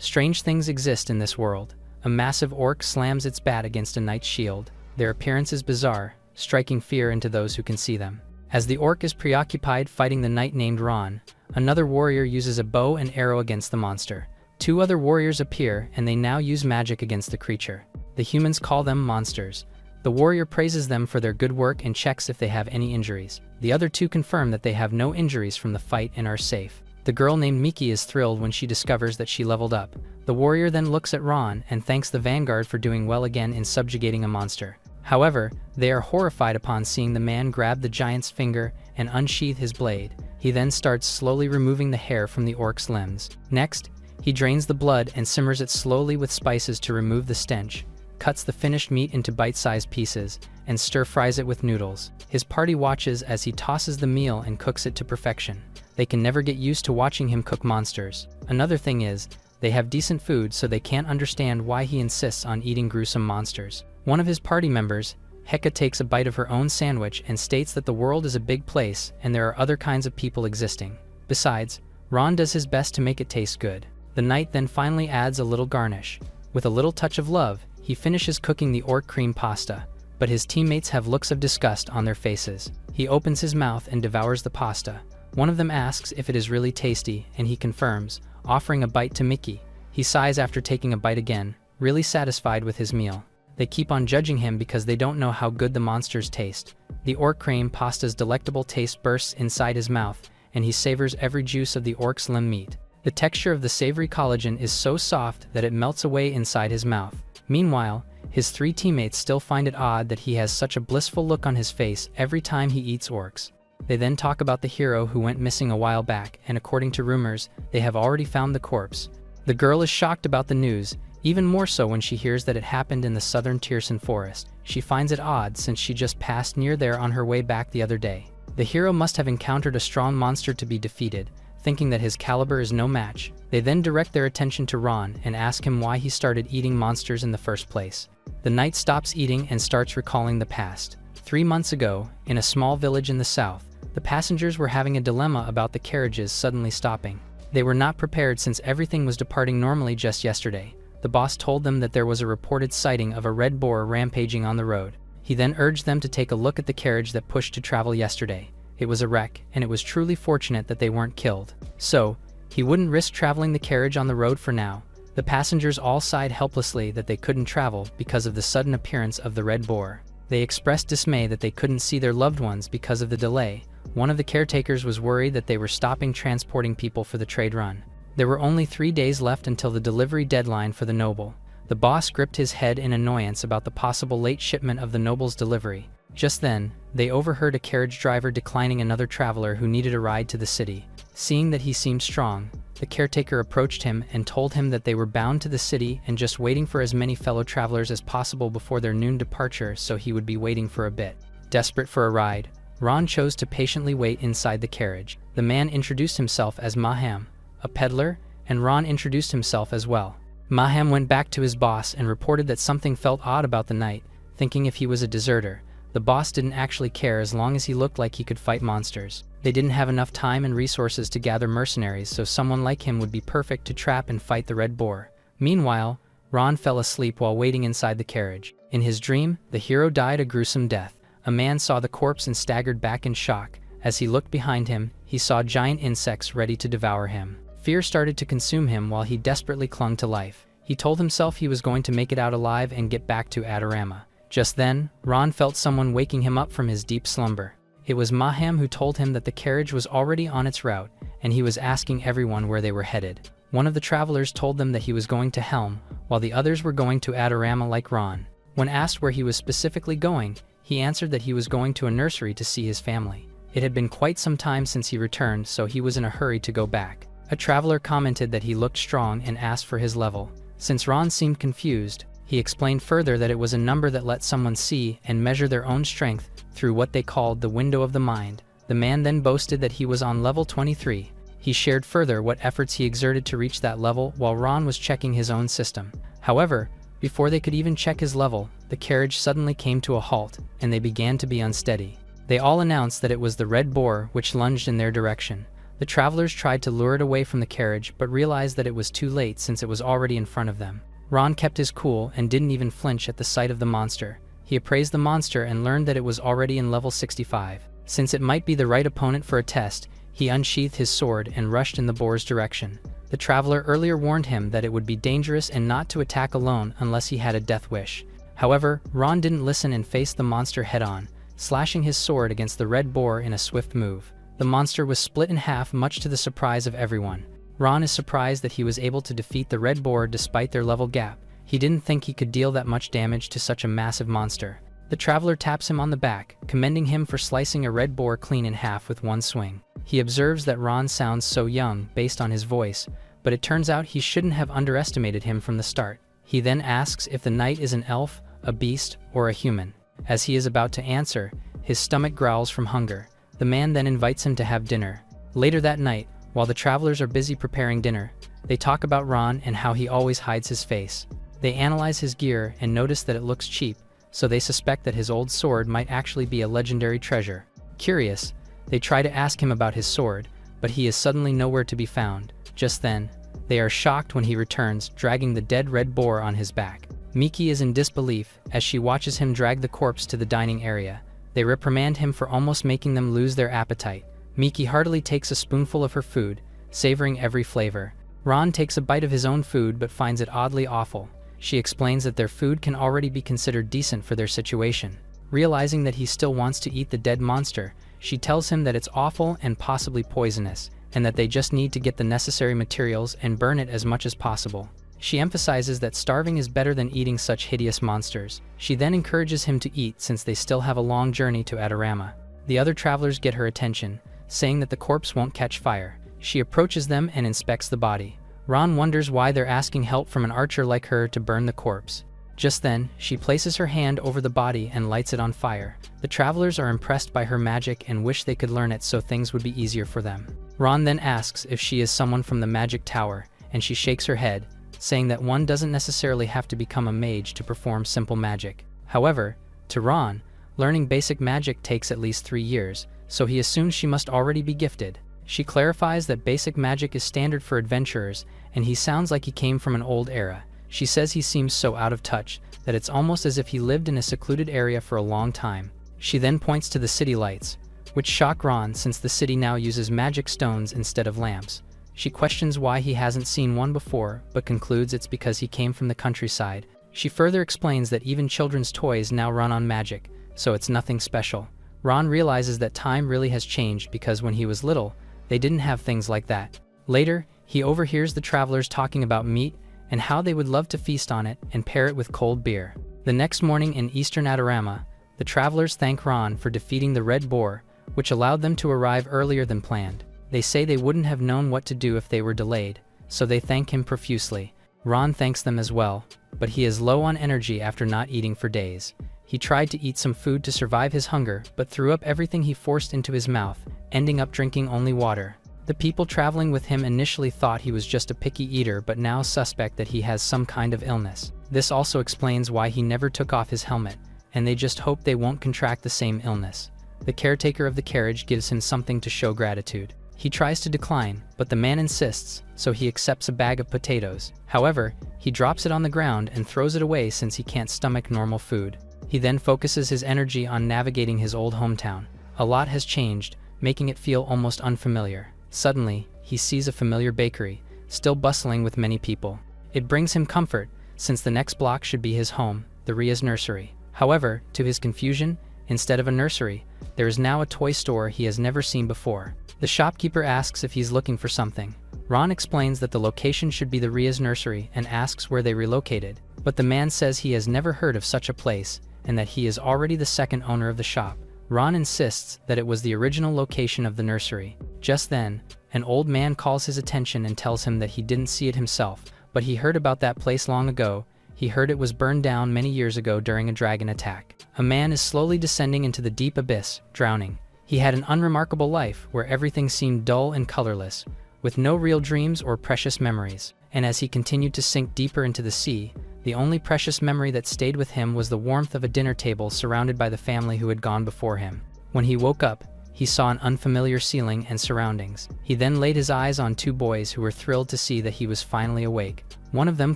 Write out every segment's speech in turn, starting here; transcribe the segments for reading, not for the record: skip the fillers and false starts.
Strange things exist in this world. A massive orc slams its bat against a knight's shield. Their appearance is bizarre, striking fear into those who can see them. As the orc is preoccupied fighting the knight named Ron, another warrior uses a bow and arrow against the monster. Two other warriors appear, and they now use magic against the creature. The humans call them monsters. The warrior praises them for their good work and checks if they have any injuries. The other two confirm that they have no injuries from the fight and are safe. The girl named Miki is thrilled when she discovers that she leveled up. The warrior then looks at Ron and thanks the vanguard for doing well again in subjugating a monster. However, they are horrified upon seeing the man grab the giant's finger and unsheath his blade. He then starts slowly removing the hair from the orc's limbs. Next, he drains the blood and simmers it slowly with spices to remove the stench, cuts the finished meat into bite-sized pieces, and stir-fries it with noodles. His party watches as he tosses the meal and cooks it to perfection. They can never get used to watching him cook monsters. Another thing is, they have decent food, so they can't understand why he insists on eating gruesome monsters. One of his party members, Heka, takes a bite of her own sandwich and states that the world is a big place and there are other kinds of people existing. Besides, Ron does his best to make it taste good. The knight then finally adds a little garnish. With a little touch of love, he finishes cooking the orc cream pasta, but his teammates have looks of disgust on their faces. He opens his mouth and devours the pasta. One of them asks if it is really tasty, and he confirms, offering a bite to Mickey. He sighs after taking a bite again, really satisfied with his meal. They keep on judging him because they don't know how good the monsters taste. The orc cream pasta's delectable taste bursts inside his mouth, and he savors every juice of the orc's limb meat. The texture of the savory collagen is so soft that it melts away inside his mouth. Meanwhile, his three teammates still find it odd that he has such a blissful look on his face every time he eats orcs. They then talk about the hero who went missing a while back, and according to rumors, they have already found the corpse. The girl is shocked about the news, even more so when she hears that it happened in the southern Tierson forest. She finds it odd since she just passed near there on her way back the other day. The hero must have encountered a strong monster to be defeated, thinking that his caliber is no match. They then direct their attention to Ron and ask him why he started eating monsters in the first place. The knight stops eating and starts recalling the past. 3 months ago, in a small village in the south, the passengers were having a dilemma about the carriages suddenly stopping. They were not prepared since everything was departing normally just yesterday. The boss told them that there was a reported sighting of a red boar rampaging on the road. He then urged them to take a look at the carriage that pushed to travel yesterday. It was a wreck, and it was truly fortunate that they weren't killed. So, he wouldn't risk traveling the carriage on the road for now. The passengers all sighed helplessly that they couldn't travel because of the sudden appearance of the red boar. They expressed dismay that they couldn't see their loved ones because of the delay. One of the caretakers was worried that they were stopping transporting people for the trade run. There were only 3 days left until the delivery deadline for the noble. The boss gripped his head in annoyance about the possible late shipment of the noble's delivery. Just then, they overheard a carriage driver declining another traveler who needed a ride to the city. Seeing that he seemed strong, the caretaker approached him and told him that they were bound to the city and just waiting for as many fellow travelers as possible before their noon departure, so he would be waiting for a bit. Desperate for a ride, Ron chose to patiently wait inside the carriage. The man introduced himself as Maham, a peddler, and Ron introduced himself as well. Maham went back to his boss and reported that something felt odd about the knight, thinking if he was a deserter. The boss didn't actually care as long as he looked like he could fight monsters. They didn't have enough time and resources to gather mercenaries, so someone like him would be perfect to trap and fight the red boar. Meanwhile, Ron fell asleep while waiting inside the carriage. In his dream, the hero died a gruesome death. A man saw the corpse and staggered back in shock. As he looked behind him, he saw giant insects ready to devour him. Fear started to consume him while he desperately clung to life. He told himself he was going to make it out alive and get back to Adorama. Just then, Ron felt someone waking him up from his deep slumber. It was Maham, who told him that the carriage was already on its route, and he was asking everyone where they were headed. One of the travelers told them that he was going to Helm, while the others were going to Adorama like Ron. When asked where he was specifically going, he answered that he was going to a nursery to see his family. It had been quite some time since he returned, so he was in a hurry to go back. A traveler commented that he looked strong and asked for his level. Since Ron seemed confused, he explained further that it was a number that let someone see and measure their own strength through what they called the window of the mind. The man then boasted that he was on level 23. He shared further what efforts he exerted to reach that level while Ron was checking his own system. However, before they could even check his level, the carriage suddenly came to a halt, and they began to be unsteady. They all announced that it was the red boar which lunged in their direction. The travelers tried to lure it away from the carriage but realized that it was too late since it was already in front of them. Ron kept his cool and didn't even flinch at the sight of the monster. He appraised the monster and learned that it was already in level 65. Since it might be the right opponent for a test, he unsheathed his sword and rushed in the boar's direction. The traveler earlier warned him that it would be dangerous and not to attack alone unless he had a death wish. However, Ron didn't listen and faced the monster head-on, slashing his sword against the red boar in a swift move. The monster was split in half, much to the surprise of everyone. Ron is surprised that he was able to defeat the red boar despite their level gap. He didn't think he could deal that much damage to such a massive monster. The traveler taps him on the back, commending him for slicing a red boar clean in half with one swing. He observes that Ron sounds so young based on his voice, but it turns out he shouldn't have underestimated him from the start. He then asks if the knight is an elf, a beast, or a human. As he is about to answer, his stomach growls from hunger. The man then invites him to have dinner. Later that night, while the travelers are busy preparing dinner, they talk about Ron and how he always hides his face. They analyze his gear and notice that it looks cheap, so they suspect that his old sword might actually be a legendary treasure. Curious, they try to ask him about his sword, but he is suddenly nowhere to be found. Just then, they are shocked when he returns, dragging the dead red boar on his back. Miki is in disbelief as she watches him drag the corpse to the dining area. They reprimand him for almost making them lose their appetite. Miki heartily takes a spoonful of her food, savoring every flavor. Ron takes a bite of his own food but finds it oddly awful. She explains that their food can already be considered decent for their situation. Realizing that he still wants to eat the dead monster, she tells him that it's awful and possibly poisonous, and that they just need to get the necessary materials and burn it as much as possible. She emphasizes that starving is better than eating such hideous monsters. She then encourages him to eat since they still have a long journey to Adorama. The other travelers get her attention, saying that the corpse won't catch fire. She approaches them and inspects the body. Ron wonders why they're asking help from an archer like her to burn the corpse. Just then, she places her hand over the body and lights it on fire. The travelers are impressed by her magic and wish they could learn it so things would be easier for them. Ron then asks if she is someone from the magic tower, and she shakes her head, saying that one doesn't necessarily have to become a mage to perform simple magic. However, to Ron, learning basic magic takes at least 3 years, so he assumes she must already be gifted. She clarifies that basic magic is standard for adventurers, and he sounds like he came from an old era. She says he seems so out of touch that it's almost as if he lived in a secluded area for a long time. She then points to the city lights, which shock Ron since the city now uses magic stones instead of lamps. She questions why he hasn't seen one before, but concludes it's because he came from the countryside. She further explains that even children's toys now run on magic, so it's nothing special. Ron realizes that time really has changed because when he was little, they didn't have things like that. Later, he overhears the travelers talking about meat and how they would love to feast on it and pair it with cold beer. The next morning in eastern Adorama, the travelers thank Ron for defeating the red boar, which allowed them to arrive earlier than planned. They say they wouldn't have known what to do if they were delayed, so they thank him profusely. Ron thanks them as well, but he is low on energy after not eating for days. He tried to eat some food to survive his hunger, but threw up everything he forced into his mouth, ending up drinking only water. The people traveling with him initially thought he was just a picky eater but now suspect that he has some kind of illness. This also explains why he never took off his helmet, and they just hope they won't contract the same illness. The caretaker of the carriage gives him something to show gratitude. He tries to decline, but the man insists, so he accepts a bag of potatoes. However, he drops it on the ground and throws it away since he can't stomach normal food. He then focuses his energy on navigating his old hometown. A lot has changed, making it feel almost unfamiliar. Suddenly, he sees a familiar bakery, still bustling with many people. It brings him comfort, since the next block should be his home, the Ria's nursery. However, to his confusion, instead of a nursery, there is now a toy store he has never seen before. The shopkeeper asks if he's looking for something. Ron explains that the location should be the Ria's nursery and asks where they relocated, but the man says he has never heard of such a place and that he is already the second owner of the shop. Ron insists that it was the original location of the nursery. Just then, an old man calls his attention and tells him that he didn't see it himself, but he heard about that place long ago. He heard it was burned down many years ago during a dragon attack. A man is slowly descending into the deep abyss, drowning. He had an unremarkable life where everything seemed dull and colorless, with no real dreams or precious memories. And as he continued to sink deeper into the sea, the only precious memory that stayed with him was the warmth of a dinner table surrounded by the family who had gone before him. When he woke up, he saw an unfamiliar ceiling and surroundings. He then laid his eyes on two boys who were thrilled to see that he was finally awake. One of them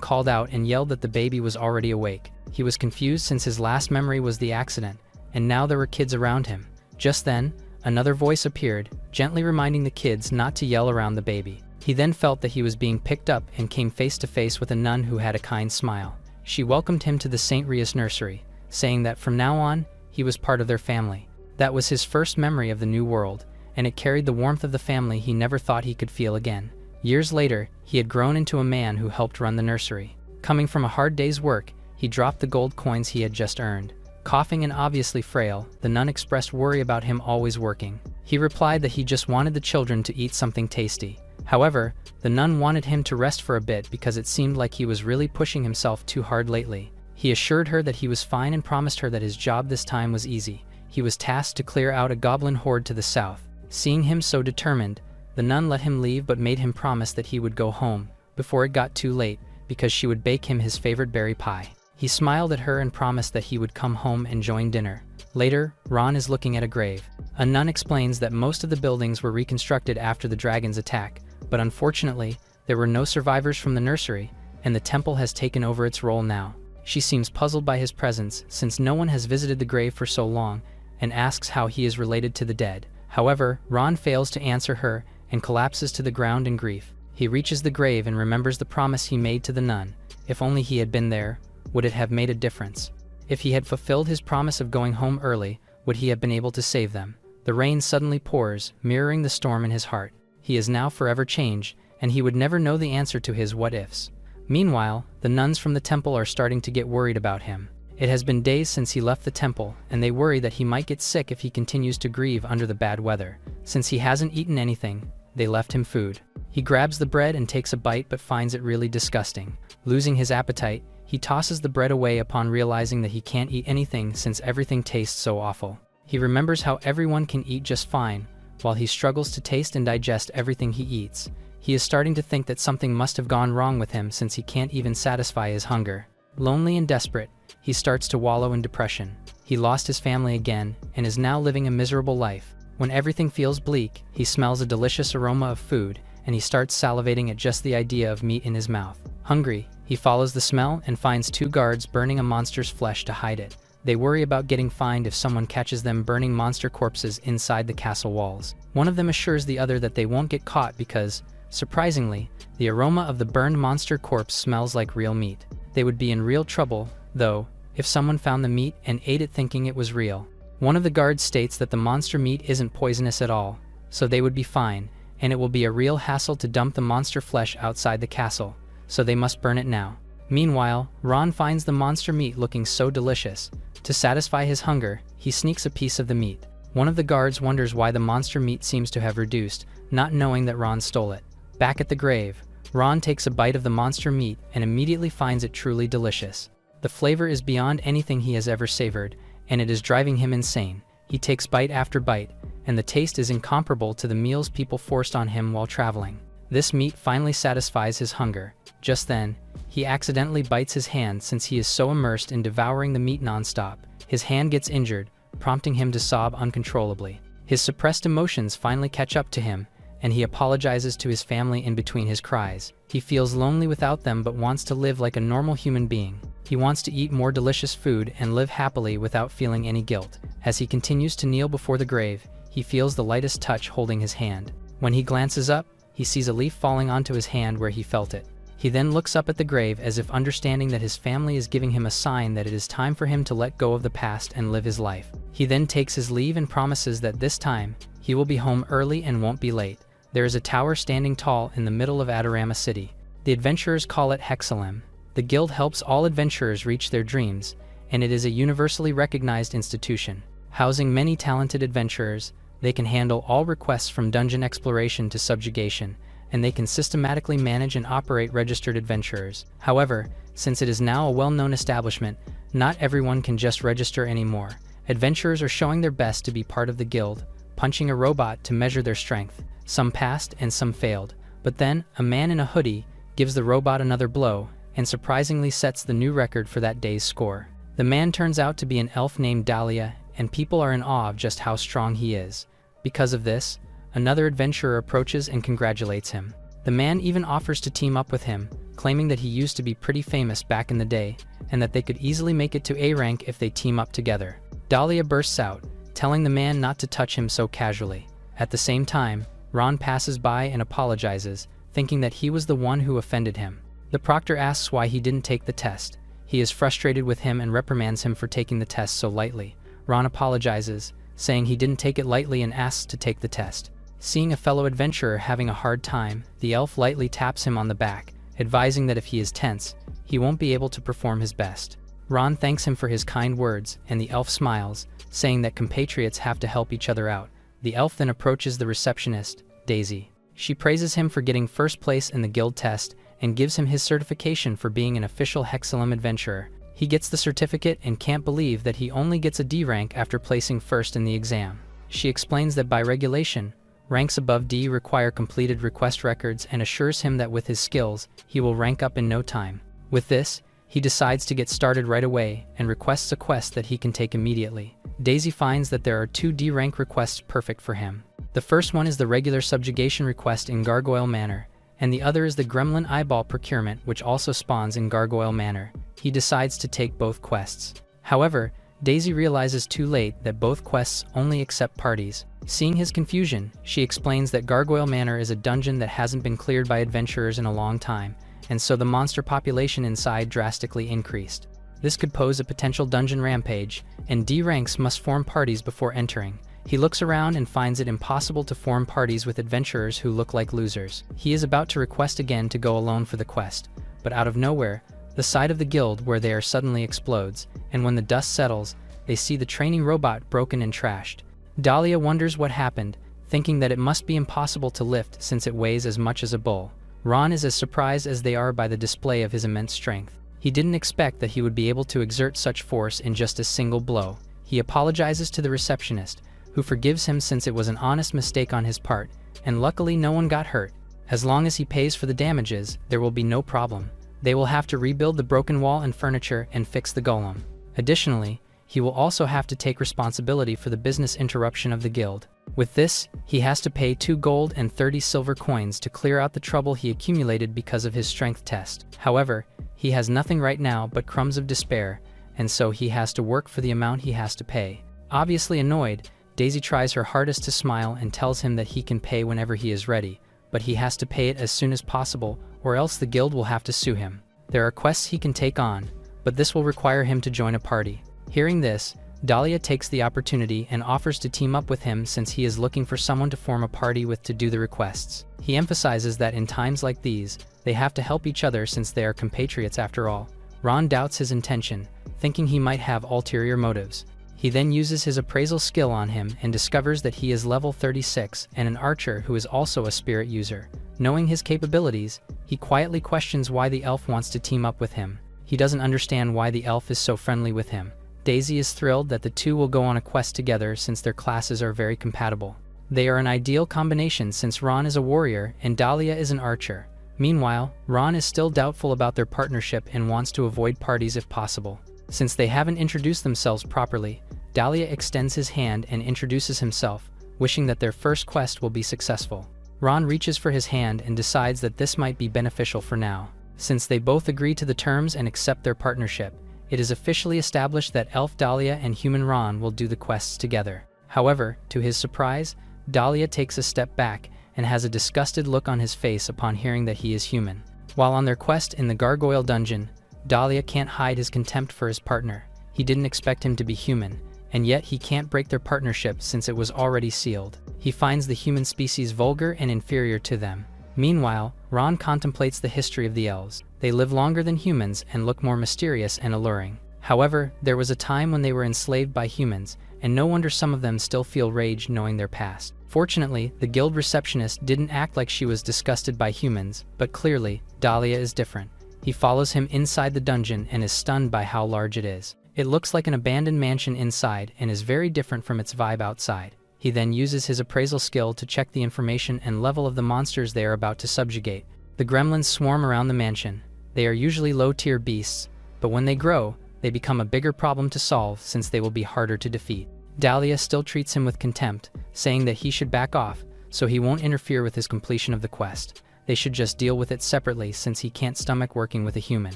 called out and yelled that the baby was already awake. He was confused since his last memory was the accident, and now there were kids around him. Just then, another voice appeared, gently reminding the kids not to yell around the baby. He then felt that he was being picked up and came face to face with a nun who had a kind smile. She welcomed him to the St. Rias nursery, saying that from now on, he was part of their family. That was his first memory of the new world, and it carried the warmth of the family he never thought he could feel again. Years later, he had grown into a man who helped run the nursery. Coming from a hard day's work, he dropped the gold coins he had just earned. Coughing and obviously frail, the nun expressed worry about him always working. He replied that he just wanted the children to eat something tasty. However, the nun wanted him to rest for a bit because it seemed like he was really pushing himself too hard lately. He assured her that he was fine and promised her that his job this time was easy. He was tasked to clear out a goblin horde to the south. Seeing him so determined, the nun let him leave but made him promise that he would go home before it got too late because she would bake him his favorite berry pie. He smiled at her and promised that he would come home and join dinner. Later, Ron is looking at a grave. A nun explains that most of the buildings were reconstructed after the dragon's attack, but unfortunately, there were no survivors from the nursery, and the temple has taken over its role now. She seems puzzled by his presence since no one has visited the grave for so long, and asks how he is related to the dead. However, Ron fails to answer her and collapses to the ground in grief. He reaches the grave and remembers the promise he made to the nun. If only he had been there, would it have made a difference? If he had fulfilled his promise of going home early, would he have been able to save them? The rain suddenly pours, mirroring the storm in his heart. He is now forever changed, and he would never know the answer to his what-ifs. Meanwhile, the nuns from the temple are starting to get worried about him. It has been days since he left the temple, and they worry that he might get sick if he continues to grieve under the bad weather. Since he hasn't eaten anything, they left him food. He grabs the bread and takes a bite but finds it really disgusting. Losing his appetite, he tosses the bread away upon realizing that he can't eat anything since everything tastes so awful. He remembers how everyone can eat just fine, while he struggles to taste and digest everything he eats. He is starting to think that something must have gone wrong with him since he can't even satisfy his hunger. Lonely and desperate, he starts to wallow in depression. He lost his family again and is now living a miserable life. When everything feels bleak, he smells a delicious aroma of food, and he starts salivating at just the idea of meat in his mouth. Hungry, he follows the smell and finds two guards burning a monster's flesh to hide it. They worry about getting fined if someone catches them burning monster corpses inside the castle walls. One of them assures the other that they won't get caught because, surprisingly, the aroma of the burned monster corpse smells like real meat. They would be in real trouble, though, if someone found the meat and ate it thinking it was real. One of the guards states that the monster meat isn't poisonous at all, so they would be fine, and it will be a real hassle to dump the monster flesh outside the castle, so they must burn it now. Meanwhile, Ron finds the monster meat looking so delicious. To satisfy his hunger, he sneaks a piece of the meat. One of the guards wonders why the monster meat seems to have reduced, not knowing that Ron stole it. Back at the grave, Ron takes a bite of the monster meat and immediately finds it truly delicious. The flavor is beyond anything he has ever savored, and it is driving him insane. He takes bite after bite, and the taste is incomparable to the meals people forced on him while traveling. This meat finally satisfies his hunger. Just then, he accidentally bites his hand since he is so immersed in devouring the meat non-stop. His hand gets injured, prompting him to sob uncontrollably. His suppressed emotions finally catch up to him, and he apologizes to his family in between his cries. He feels lonely without them but wants to live like a normal human being. He wants to eat more delicious food and live happily without feeling any guilt. As he continues to kneel before the grave, he feels the lightest touch holding his hand. When he glances up, he sees a leaf falling onto his hand where he felt it. He then looks up at the grave as if understanding that his family is giving him a sign that it is time for him to let go of the past and live his life. He then takes his leave and promises that this time, he will be home early and won't be late. There is a tower standing tall in the middle of Adorama City. The adventurers call it Hexalem. The guild helps all adventurers reach their dreams, and it is a universally recognized institution. Housing many talented adventurers, they can handle all requests from dungeon exploration to subjugation, and they can systematically manage and operate registered adventurers. However, since it is now a well-known establishment, not everyone can just register anymore. Adventurers are showing their best to be part of the guild, punching a robot to measure their strength. Some passed and some failed, but then a man in a hoodie gives the robot another blow and surprisingly sets the new record for that day's score. The man turns out to be an elf named Dahlia, and people are in awe of just how strong he is. Because of this, another adventurer approaches and congratulates him. The man even offers to team up with him, claiming that he used to be pretty famous back in the day, and that they could easily make it to A rank if they team up together. Dahlia bursts out, telling the man not to touch him so casually. At the same time, Ron passes by and apologizes, thinking that he was the one who offended him. The proctor asks why he didn't take the test. He is frustrated with him and reprimands him for taking the test so lightly. Ron apologizes, saying he didn't take it lightly and asks to take the test. Seeing a fellow adventurer having a hard time, the elf lightly taps him on the back, advising that if he is tense, he won't be able to perform his best. Ron thanks him for his kind words, and the elf smiles, saying that compatriots have to help each other out. The elf then approaches the receptionist, Daisy. She praises him for getting first place in the guild test and gives him his certification for being an official Hexalum adventurer. He gets the certificate and can't believe that he only gets a D rank after placing first in the exam. She explains that by regulation, ranks above D require completed request records and assures him that with his skills, he will rank up in no time. With this, he decides to get started right away and requests a quest that he can take immediately. Daisy finds that there are 2 D rank requests perfect for him. The first one is the regular subjugation request in Gargoyle Manor, and the other is the Gremlin Eyeball procurement, which also spawns in Gargoyle Manor. He decides to take both quests. However, Daisy realizes too late that both quests only accept parties. Seeing his confusion, she explains that Gargoyle Manor is a dungeon that hasn't been cleared by adventurers in a long time, and so the monster population inside drastically increased. This could pose a potential dungeon rampage, and D ranks must form parties before entering. He looks around and finds it impossible to form parties with adventurers who look like losers. He is about to request again to go alone for the quest, but out of nowhere, the side of the guild where they are suddenly explodes, and when the dust settles, they see the training robot broken and trashed. Dahlia wonders what happened, thinking that it must be impossible to lift since it weighs as much as a bull. Ron is as surprised as they are by the display of his immense strength. He didn't expect that he would be able to exert such force in just a single blow. He apologizes to the receptionist, who forgives him since it was an honest mistake on his part, and luckily no one got hurt. As long as he pays for the damages, there will be no problem. They will have to rebuild the broken wall and furniture and fix the golem. Additionally, he will also have to take responsibility for the business interruption of the guild. With this, he has to pay 2 gold and 30 silver coins to clear out the trouble he accumulated because of his strength test. However, he has nothing right now but crumbs of despair, and so he has to work for the amount he has to pay. Obviously annoyed, Daisy tries her hardest to smile and tells him that he can pay whenever he is ready, but he has to pay it as soon as possible, or else the guild will have to sue him. There are quests he can take on, but this will require him to join a party. Hearing this, Dahlia takes the opportunity and offers to team up with him since he is looking for someone to form a party with to do the requests. He emphasizes that in times like these, they have to help each other since they are compatriots after all. Ron doubts his intention, thinking he might have ulterior motives. He then uses his appraisal skill on him and discovers that he is level 36 and an archer who is also a spirit user. Knowing his capabilities, he quietly questions why the elf wants to team up with him. He doesn't understand why the elf is so friendly with him. Daisy is thrilled that the two will go on a quest together since their classes are very compatible. They are an ideal combination since Ron is a warrior and Dahlia is an archer. Meanwhile, Ron is still doubtful about their partnership and wants to avoid parties if possible. Since they haven't introduced themselves properly, Dahlia extends his hand and introduces himself, wishing that their first quest will be successful. Ron reaches for his hand and decides that this might be beneficial for now. Since they both agree to the terms and accept their partnership, it is officially established that Elf Dahlia and Human Ron will do the quests together. However, to his surprise, Dahlia takes a step back and has a disgusted look on his face upon hearing that he is human. While on their quest in the Gargoyle dungeon, Dahlia can't hide his contempt for his partner. He didn't expect him to be human, and yet he can't break their partnership since it was already sealed. He finds the human species vulgar and inferior to them. Meanwhile, Ron contemplates the history of the elves. They live longer than humans and look more mysterious and alluring. However, there was a time when they were enslaved by humans, and no wonder some of them still feel rage knowing their past. Fortunately, the guild receptionist didn't act like she was disgusted by humans, but clearly, Dahlia is different. He follows him inside the dungeon and is stunned by how large it is. It looks like an abandoned mansion inside and is very different from its vibe outside. He then uses his appraisal skill to check the information and level of the monsters they are about to subjugate. The gremlins swarm around the mansion. They are usually low-tier beasts, but when they grow, they become a bigger problem to solve since they will be harder to defeat. Dahlia still treats him with contempt, saying that he should back off, so he won't interfere with his completion of the quest. They should just deal with it separately since he can't stomach working with a human.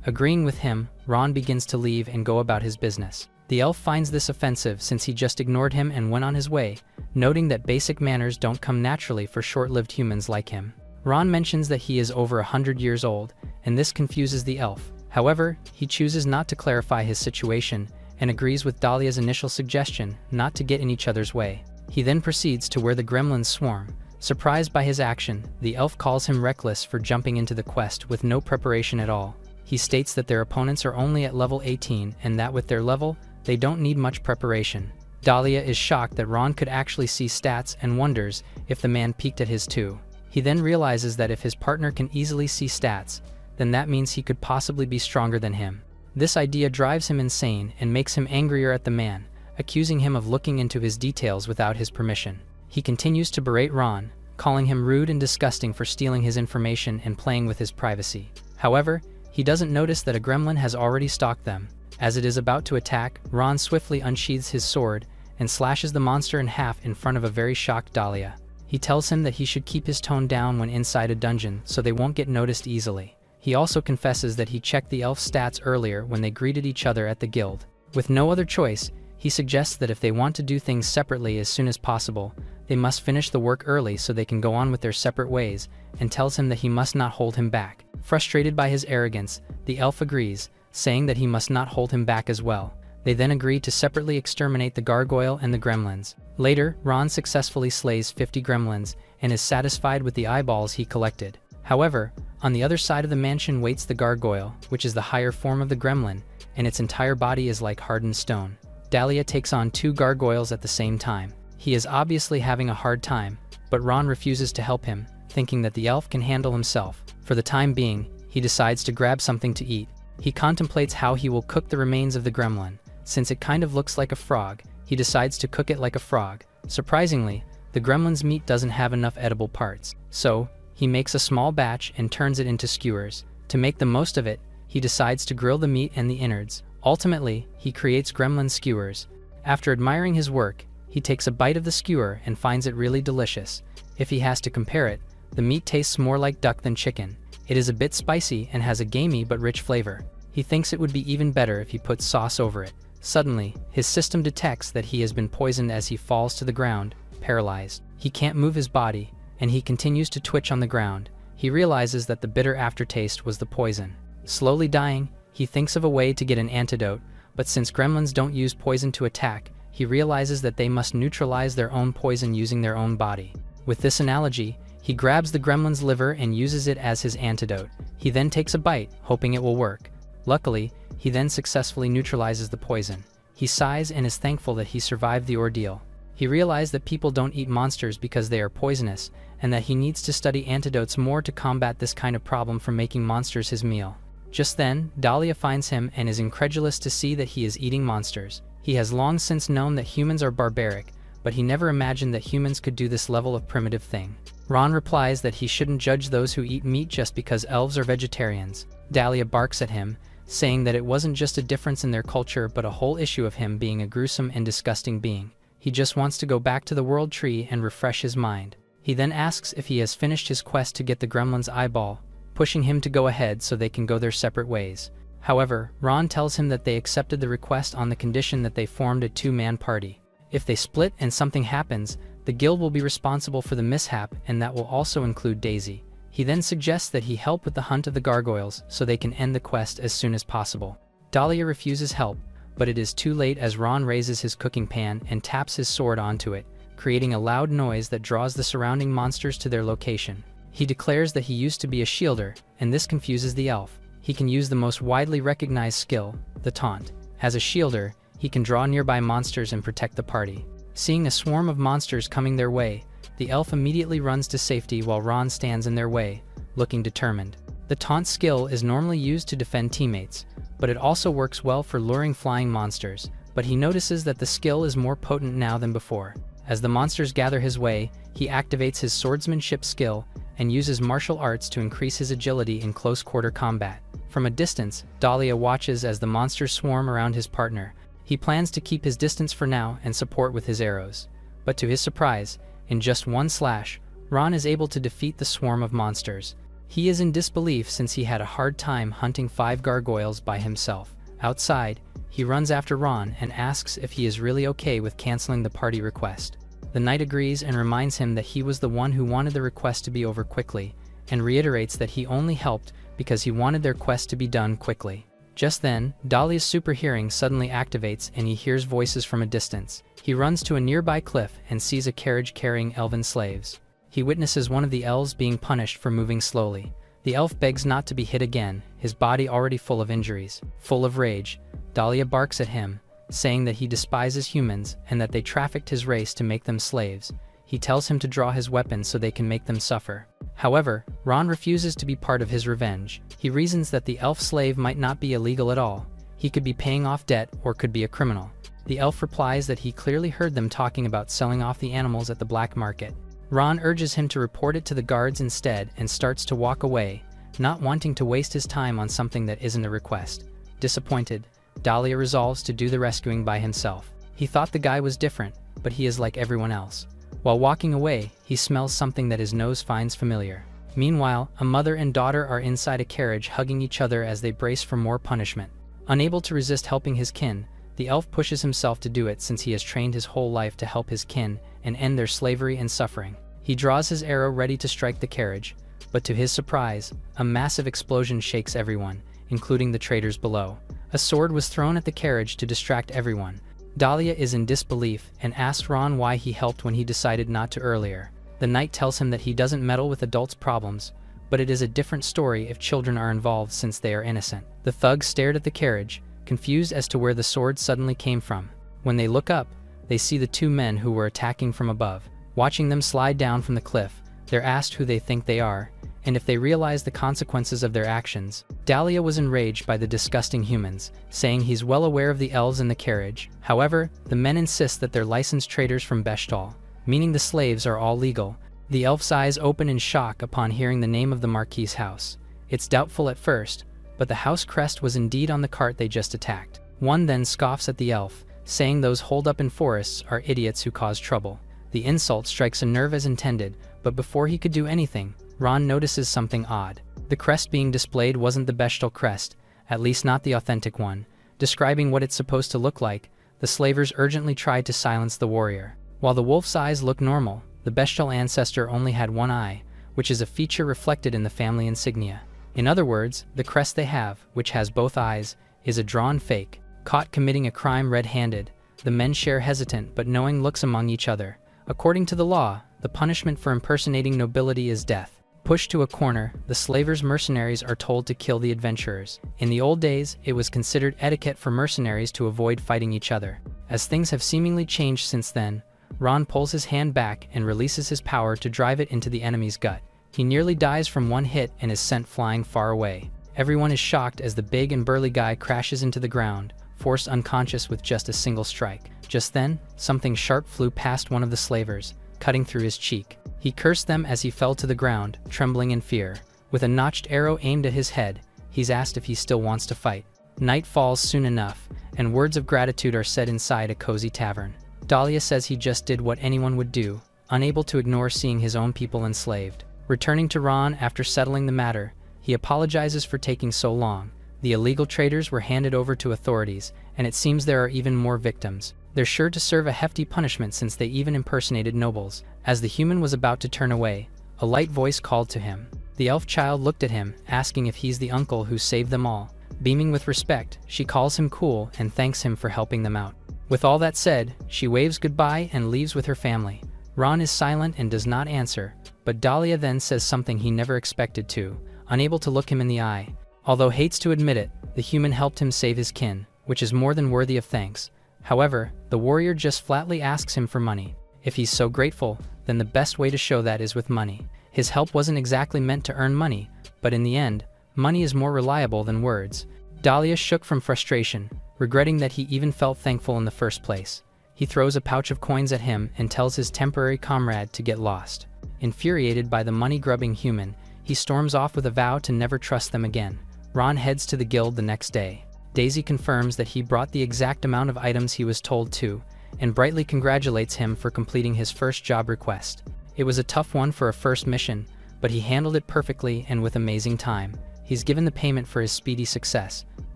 Agreeing with him, Ron begins to leave and go about his business. The elf finds this offensive since he just ignored him and went on his way, noting that basic manners don't come naturally for short-lived humans like him. Ron mentions that he is over 100 years old, and this confuses the elf. However, he chooses not to clarify his situation and agrees with Dahlia's initial suggestion not to get in each other's way. He then proceeds to where the gremlins swarm. Surprised by his action, the elf calls him reckless for jumping into the quest with no preparation at all. He states that their opponents are only at level 18 and that with their level, they don't need much preparation. Dahlia is shocked that Ron could actually see stats and wonders if the man peeked at his too. He then realizes that if his partner can easily see stats, then that means he could possibly be stronger than him. This idea drives him insane and makes him angrier at the man, accusing him of looking into his details without his permission. He continues to berate Ron, calling him rude and disgusting for stealing his information and playing with his privacy. However, he doesn't notice that a gremlin has already stalked them. As it is about to attack, Ron swiftly unsheathes his sword and slashes the monster in half in front of a very shocked Dahlia. He tells him that he should keep his tone down when inside a dungeon so they won't get noticed easily. He also confesses that he checked the elf's stats earlier when they greeted each other at the guild. With no other choice, he suggests that if they want to do things separately as soon as possible, they must finish the work early so they can go on with their separate ways, and tells him that he must not hold him back. Frustrated by his arrogance, the elf agrees, saying that he must not hold him back as well. They then agree to separately exterminate the gargoyle and the gremlins. Later, Ron successfully slays 50 gremlins and is satisfied with the eyeballs he collected. However, on the other side of the mansion waits the gargoyle, which is the higher form of the gremlin, and its entire body is like hardened stone. Dahlia takes on 2 gargoyles at the same time. He is obviously having a hard time, but Ron refuses to help him, thinking that the elf can handle himself. For the time being, he decides to grab something to eat. He contemplates how he will cook the remains of the gremlin. Since it kind of looks like a frog, he decides to cook it like a frog. Surprisingly, the gremlin's meat doesn't have enough edible parts, so he makes a small batch and turns it into skewers. To make the most of it, he decides to grill the meat and the innards. Ultimately, he creates gremlin skewers. After admiring his work, he takes a bite of the skewer and finds it really delicious. If he has to compare it, the meat tastes more like duck than chicken. It is a bit spicy and has a gamey but rich flavor. He thinks it would be even better if he puts sauce over it. Suddenly, his system detects that he has been poisoned as he falls to the ground, paralyzed. He can't move his body, and he continues to twitch on the ground. He realizes that the bitter aftertaste was the poison. Slowly dying, he thinks of a way to get an antidote, but since gremlins don't use poison to attack, he realizes that they must neutralize their own poison using their own body. With this analogy, he grabs the gremlin's liver and uses it as his antidote. He then takes a bite, hoping it will work. Luckily, he then successfully neutralizes the poison. He sighs and is thankful that he survived the ordeal. He realized that people don't eat monsters because they are poisonous, and that he needs to study antidotes more to combat this kind of problem from making monsters his meal. Just then, Dahlia finds him and is incredulous to see that he is eating monsters. He has long since known that humans are barbaric, but he never imagined that humans could do this level of primitive thing. Ron replies that he shouldn't judge those who eat meat just because elves are vegetarians. Dahlia barks at him, saying that it wasn't just a difference in their culture but a whole issue of him being a gruesome and disgusting being. He just wants to go back to the world tree and refresh his mind. He then asks if he has finished his quest to get the gremlin's eyeball, pushing him to go ahead so they can go their separate ways. However, Ron tells him that they accepted the request on the condition that they formed a 2-man party. If they split and something happens, the guild will be responsible for the mishap, and that will also include Daisy. He then suggests that he help with the hunt of the gargoyles so they can end the quest as soon as possible. Dahlia refuses help, but it is too late as Ron raises his cooking pan and taps his sword onto it, creating a loud noise that draws the surrounding monsters to their location. He declares that he used to be a shielder, and this confuses the elf. He can use the most widely recognized skill, the taunt. As a shielder, he can draw nearby monsters and protect the party. Seeing a swarm of monsters coming their way, the elf immediately runs to safety while Ron stands in their way, looking determined. The taunt skill is normally used to defend teammates, but it also works well for luring flying monsters. But he notices that the skill is more potent now than before. As the monsters gather his way, he activates his swordsmanship skill and uses martial arts to increase his agility in close-quarter combat. From a distance, Dahlia watches as the monsters swarm around his partner. He plans to keep his distance for now and support with his arrows. But to his surprise, in just one slash, Ron is able to defeat the swarm of monsters. He is in disbelief since he had a hard time hunting 5 gargoyles by himself. Outside, he runs after Ron and asks if he is really okay with canceling the party request. The knight agrees and reminds him that he was the one who wanted the request to be over quickly, and reiterates that he only helped because he wanted their quest to be done quickly. Just then, Dahlia's super hearing suddenly activates and he hears voices from a distance. He runs to a nearby cliff and sees a carriage carrying elven slaves. He witnesses one of the elves being punished for moving slowly. The elf begs not to be hit again, his body already full of injuries. Full of rage, Dahlia barks at him, saying that he despises humans and that they trafficked his race to make them slaves. He tells him to draw his weapon so they can make them suffer. However, Ron refuses to be part of his revenge. He reasons that the elf slave might not be illegal at all. He could be paying off debt or could be a criminal. The elf replies that he clearly heard them talking about selling off the animals at the black market. Ron urges him to report it to the guards instead and starts to walk away, not wanting to waste his time on something that isn't a request. Disappointed, Dahlia resolves to do the rescuing by himself. He thought the guy was different, but he is like everyone else. While walking away, he smells something that his nose finds familiar. Meanwhile, a mother and daughter are inside a carriage hugging each other as they brace for more punishment. Unable to resist helping his kin, the elf pushes himself to do it since he has trained his whole life to help his kin and end their slavery and suffering. He draws his arrow ready to strike the carriage, but to his surprise, a massive explosion shakes everyone, including the traders below. A sword was thrown at the carriage to distract everyone. Dahlia is in disbelief and asks Ron why he helped when he decided not to earlier. The knight tells him that he doesn't meddle with adults' problems, but it is a different story if children are involved since they are innocent. The thugs stared at the carriage, confused as to where the sword suddenly came from. When they look up, they see the 2 men who were attacking from above. Watching them slide down from the cliff, they're asked who they think they are, and if they realize the consequences of their actions. Dahlia was enraged by the disgusting humans, saying he's well aware of the elves in the carriage. However, the men insist that they're licensed traders from Beshtal, meaning the slaves are all legal. The elf's eyes open in shock upon hearing the name of the Marquis's house. It's doubtful at first, but the house crest was indeed on the cart they just attacked. One then scoffs at the elf, saying those holed up in forests are idiots who cause trouble. The insult strikes a nerve as intended, but before he could do anything, Ron notices something odd. The crest being displayed wasn't the Beshtal crest, at least not the authentic one. Describing what it's supposed to look like, the slavers urgently tried to silence the warrior. While the wolf's eyes look normal, the Beshtal ancestor only had one eye, which is a feature reflected in the family insignia. In other words, the crest they have, which has both eyes, is a drawn fake. Caught committing a crime red-handed, the men share hesitant but knowing looks among each other. According to the law, the punishment for impersonating nobility is death. Pushed to a corner, the slavers' mercenaries are told to kill the adventurers. In the old days, it was considered etiquette for mercenaries to avoid fighting each other. As things have seemingly changed since then, Ron pulls his hand back and releases his power to drive it into the enemy's gut. He nearly dies from one hit and is sent flying far away. Everyone is shocked as the big and burly guy crashes into the ground, forced unconscious with just a single strike. Just then, something sharp flew past one of the slavers, cutting through his cheek. He cursed them as he fell to the ground, trembling in fear. With a notched arrow aimed at his head, he's asked if he still wants to fight. Night falls soon enough, and words of gratitude are said inside a cozy tavern. Dahlia says he just did what anyone would do, unable to ignore seeing his own people enslaved. Returning to Ron after settling the matter, he apologizes for taking so long. The illegal traders were handed over to authorities, and it seems there are even more victims. They're sure to serve a hefty punishment since they even impersonated nobles. As the human was about to turn away, a light voice called to him. The elf child looked at him, asking if he's the uncle who saved them all. Beaming with respect, she calls him cool and thanks him for helping them out. With all that said, she waves goodbye and leaves with her family. Ron is silent and does not answer, but Dahlia then says something he never expected to, unable to look him in the eye. Although hates to admit it, the human helped him save his kin, which is more than worthy of thanks. However, the warrior just flatly asks him for money. If he's so grateful, then the best way to show that is with money. His help wasn't exactly meant to earn money, but in the end, money is more reliable than words. Dahlia shook from frustration, regretting that he even felt thankful in the first place. He throws a pouch of coins at him and tells his temporary comrade to get lost. Infuriated by the money-grubbing human, he storms off with a vow to never trust them again. Ron heads to the guild the next day. Daisy confirms that he brought the exact amount of items he was told to, and brightly congratulates him for completing his first job request. It was a tough one for a first mission, but he handled it perfectly and with amazing time. He's given the payment for his speedy success,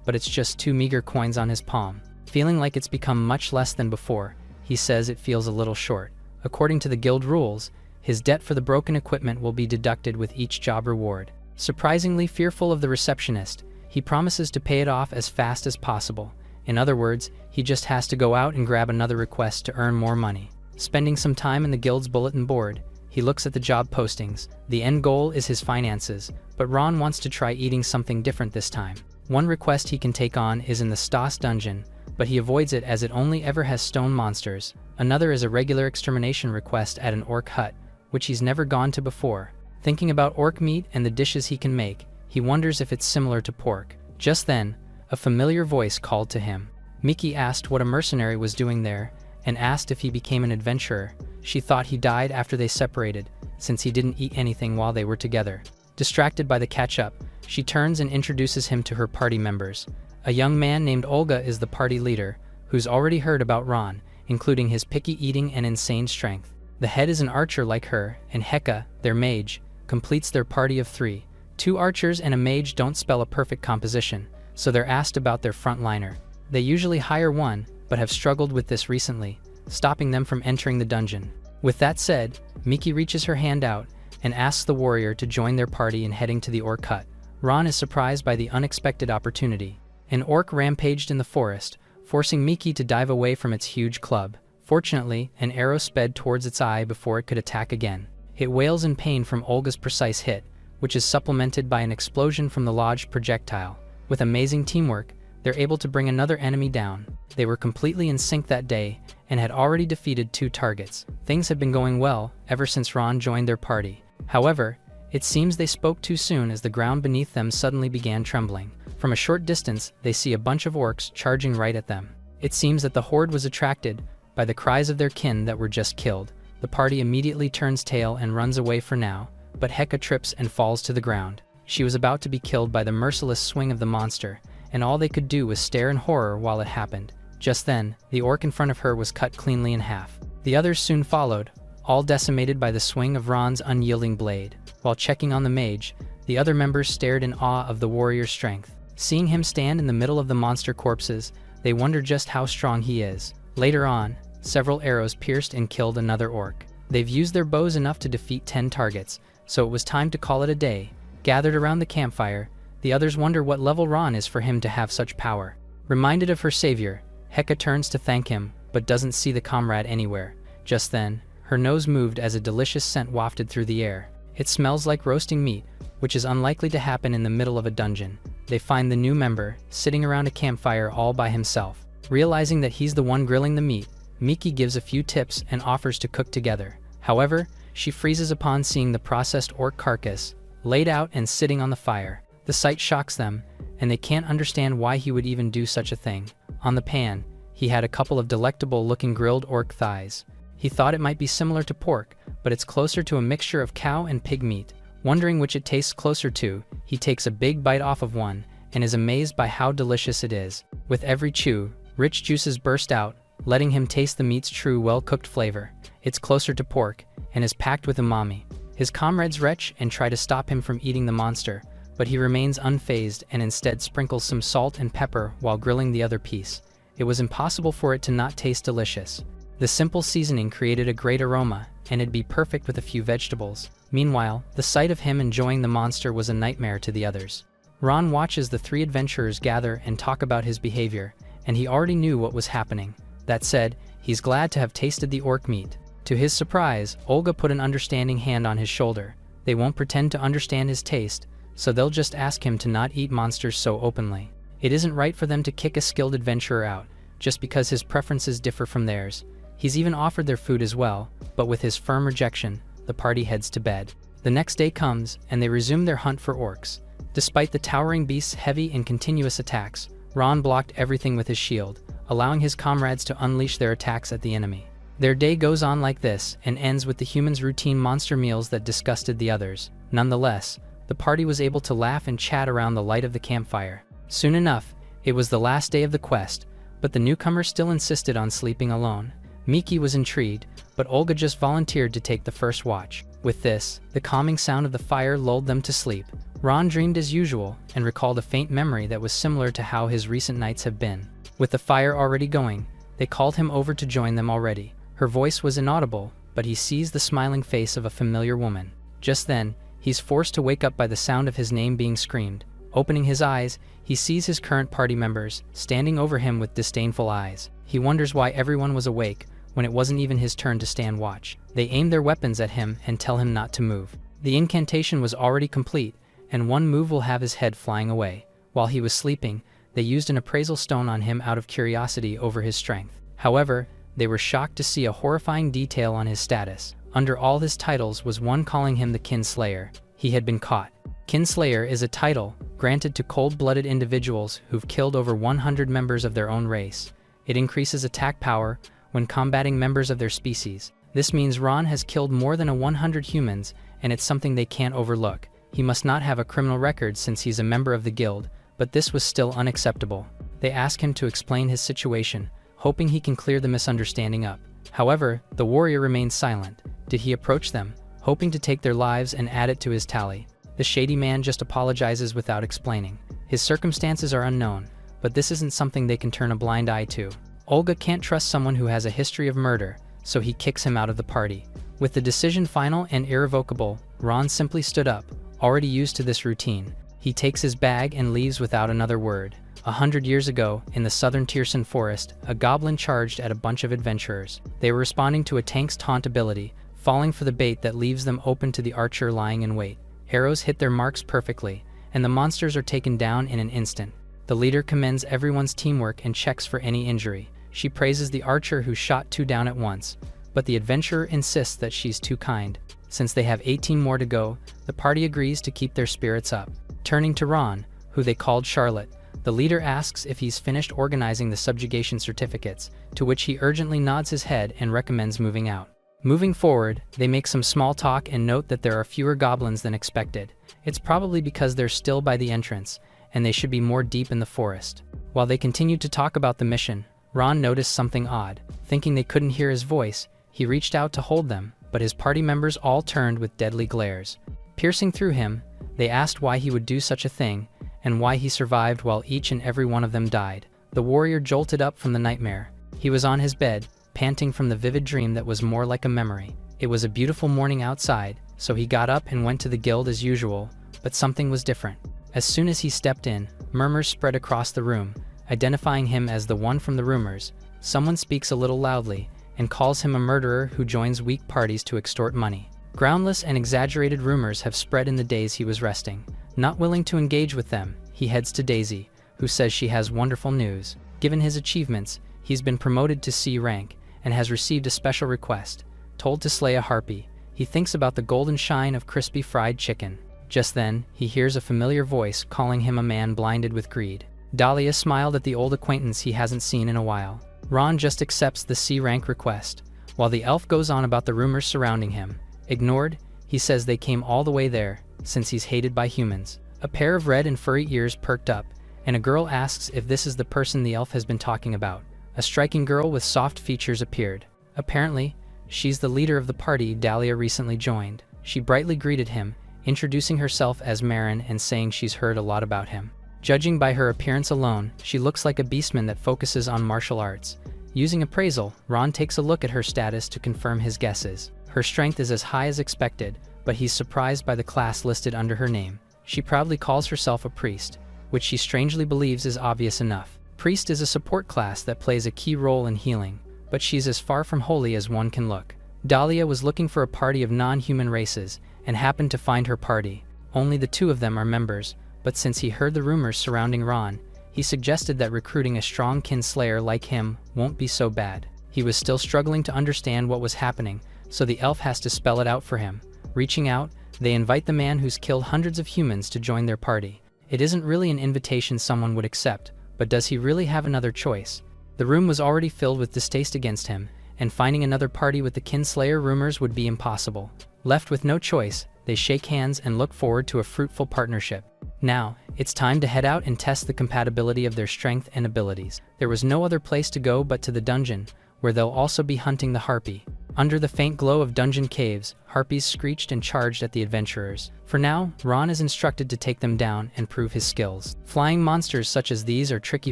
but it's just 2 meager coins on his palm. Feeling like it's become much less than before, he says it feels a little short. According to the guild rules, his debt for the broken equipment will be deducted with each job reward. Surprisingly fearful of the receptionist, he promises to pay it off as fast as possible. In other words, he just has to go out and grab another request to earn more money. Spending some time in the guild's bulletin board, he looks at the job postings. The end goal is his finances, but Ron wants to try eating something different this time. One request he can take on is in the Stas dungeon, but he avoids it as it only ever has stone monsters. Another is a regular extermination request at an orc hut, which he's never gone to before. Thinking about orc meat and the dishes he can make, he wonders if it's similar to pork. Just then, a familiar voice called to him. Miki asked what a mercenary was doing there, and asked if he became an adventurer. She thought he died after they separated, since he didn't eat anything while they were together. Distracted by the catch-up, she turns and introduces him to her party members. A young man named Olga is the party leader, who's already heard about Ron, including his picky eating and insane strength. The head is an archer like her, and Heka, their mage, completes their party of 3. 2 archers and a mage don't spell a perfect composition, so they're asked about their frontliner. They usually hire one, but have struggled with this recently, stopping them from entering the dungeon. With that said, Miki reaches her hand out and asks the warrior to join their party in heading to the orc hut. Ron is surprised by the unexpected opportunity. An orc rampaged in the forest, forcing Miki to dive away from its huge club. Fortunately, an arrow sped towards its eye before it could attack again. It wails in pain from Olga's precise hit, which is supplemented by an explosion from the lodged projectile. With amazing teamwork, they're able to bring another enemy down. They were completely in sync that day and had already defeated 2 targets. Things had been going well ever since Ron joined their party. However, it seems they spoke too soon as the ground beneath them suddenly began trembling. From a short distance, they see a bunch of orcs charging right at them. It seems that the horde was attracted by the cries of their kin that were just killed. The party immediately turns tail and runs away for now, but Heka trips and falls to the ground. She was about to be killed by the merciless swing of the monster, and all they could do was stare in horror while it happened. Just then, the orc in front of her was cut cleanly in half. The others soon followed, all decimated by the swing of Ron's unyielding blade. While checking on the mage, the other members stared in awe of the warrior's strength. Seeing him stand in the middle of the monster corpses, they wonder just how strong he is. Later on, several arrows pierced and killed another orc. They've used their bows enough to defeat 10 targets, so it was time to call it a day. Gathered around the campfire, the others wonder what level Ron is for him to have such power. Reminded of her savior, Heka turns to thank him, but doesn't see the comrade anywhere. Just then, her nose moved as a delicious scent wafted through the air. It smells like roasting meat, which is unlikely to happen in the middle of a dungeon. They find the new member, sitting around a campfire all by himself. Realizing that he's the one grilling the meat, Miki gives a few tips and offers to cook together. However, she freezes upon seeing the processed orc carcass, laid out and sitting on the fire. The sight shocks them, and they can't understand why he would even do such a thing. On the pan, he had a couple of delectable-looking grilled orc thighs. He thought it might be similar to pork, but it's closer to a mixture of cow and pig meat. Wondering which it tastes closer to, he takes a big bite off of one, and is amazed by how delicious it is. With every chew, rich juices burst out, letting him taste the meat's true well-cooked flavor. It's closer to pork, and is packed with umami. His comrades retch and try to stop him from eating the monster, but he remains unfazed and instead sprinkles some salt and pepper while grilling the other piece. It was impossible for it to not taste delicious. The simple seasoning created a great aroma, and it'd be perfect with a few vegetables. Meanwhile, the sight of him enjoying the monster was a nightmare to the others. Ron watches the 3 adventurers gather and talk about his behavior, and he already knew what was happening. That said, he's glad to have tasted the orc meat. To his surprise, Olga put an understanding hand on his shoulder. They won't pretend to understand his taste, so they'll just ask him to not eat monsters so openly. It isn't right for them to kick a skilled adventurer out, just because his preferences differ from theirs. He's even offered their food as well, but with his firm rejection, the party heads to bed. The next day comes, and they resume their hunt for orcs. Despite the towering beast's heavy and continuous attacks, Ron blocked everything with his shield, allowing his comrades to unleash their attacks at the enemy. Their day goes on like this, and ends with the humans' routine monster meals that disgusted the others. Nonetheless, the party was able to laugh and chat around the light of the campfire. Soon enough, It was the last day of the quest, but the newcomer still insisted on sleeping alone. Miki was intrigued, but Olga just volunteered to take the first watch. With this, the calming sound of the fire lulled them to sleep. Ron dreamed as usual and recalled a faint memory that was similar to how his recent nights have been. With the fire already going, they called him over to join them already. Her voice was inaudible, but he sees the smiling face of a familiar woman. Just then, he's forced to wake up by the sound of his name being screamed. Opening his eyes, he sees his current party members standing over him with disdainful eyes. He wonders why everyone was awake when it wasn't even his turn to stand watch. They aim their weapons at him and tell him not to move. The incantation was already complete, and one move will have his head flying away. While he was sleeping, they used an appraisal stone on him out of curiosity over his strength. However, they were shocked to see a horrifying detail on his status. Under all his titles was one calling him the Kinslayer. He had been caught. Kinslayer is a title granted to cold-blooded individuals who've killed over 100 members of their own race. It increases attack power when combating members of their species. This means Ron has killed more than 100 humans, and it's something they can't overlook. He must not have a criminal record since he's a member of the guild, but this was still unacceptable. They ask him to explain his situation, hoping he can clear the misunderstanding up. However, the warrior remains silent. Did he approach them, hoping to take their lives and add it to his tally? The shady man just apologizes without explaining. His circumstances are unknown, but this isn't something they can turn a blind eye to. Olga can't trust someone who has a history of murder, so he kicks him out of the party. With the decision final and irrevocable, Ron simply stood up, already used to this routine. He takes his bag and leaves without another word. 100 years ago, in the southern Tierson forest, a goblin charged at a bunch of adventurers. They were responding to a tank's taunt ability, falling for the bait that leaves them open to the archer lying in wait. Arrows hit their marks perfectly, and the monsters are taken down in an instant. The leader commends everyone's teamwork and checks for any injury. She praises the archer who shot 2 down at once, but the adventurer insists that she's too kind. Since they have 18 more to go, the party agrees to keep their spirits up. Turning to Ron, who they called Charlotte, the leader asks if he's finished organizing the subjugation certificates, to which he urgently nods his head and recommends moving out. Moving forward, they make some small talk and note that there are fewer goblins than expected. It's probably because they're still by the entrance, and they should be more deep in the forest. While they continued to talk about the mission, Ron noticed something odd. Thinking they couldn't hear his voice, he reached out to hold them, but his party members all turned with deadly glares. Piercing through him, they asked why he would do such a thing, and why he survived while each and every one of them died. The warrior jolted up from the nightmare. He was on his bed, panting from the vivid dream that was more like a memory. It was a beautiful morning outside, so he got up and went to the guild as usual, but something was different. As soon as he stepped in, murmurs spread across the room, identifying him as the one from the rumors. Someone speaks a little loudly, and calls him a murderer who joins weak parties to extort money. Groundless and exaggerated rumors have spread in the days he was resting. Not willing to engage with them, he heads to Daisy, who says she has wonderful news. Given his achievements, he's been promoted to C rank, and has received a special request, told to slay a harpy. He thinks about the golden shine of crispy fried chicken. Just then, he hears a familiar voice calling him a man blinded with greed. Dahlia smiled at the old acquaintance he hasn't seen in a while. Ron just accepts the C rank request, while the elf goes on about the rumors surrounding him. Ignored, he says they came all the way there, since he's hated by humans. A pair of red and furry ears perked up, and a girl asks if this is the person the elf has been talking about. A striking girl with soft features appeared. Apparently, she's the leader of the party Dahlia recently joined. She brightly greeted him, introducing herself as Marin and saying she's heard a lot about him. Judging by her appearance alone, she looks like a beastman that focuses on martial arts. Using appraisal, Ron takes a look at her status to confirm his guesses. Her strength is as high as expected, but he's surprised by the class listed under her name. She proudly calls herself a priest, which she strangely believes is obvious enough. Priest is a support class that plays a key role in healing, but she's as far from holy as one can look. Dahlia was looking for a party of non-human races, and happened to find her party. Only the 2 of them are members, but since he heard the rumors surrounding Ron, he suggested that recruiting a strong kinslayer like him won't be so bad. He was still struggling to understand what was happening, so the elf has to spell it out for him. Reaching out, they invite the man who's killed hundreds of humans to join their party. It isn't really an invitation someone would accept, but does he really have another choice? The room was already filled with distaste against him, and finding another party with the kinslayer rumors would be impossible. Left with no choice, they shake hands and look forward to a fruitful partnership. Now, it's time to head out and test the compatibility of their strength and abilities. There was no other place to go but to the dungeon, where they'll also be hunting the harpy. Under the faint glow of dungeon caves, harpies screeched and charged at the adventurers. For now, Ron is instructed to take them down and prove his skills. Flying monsters such as these are tricky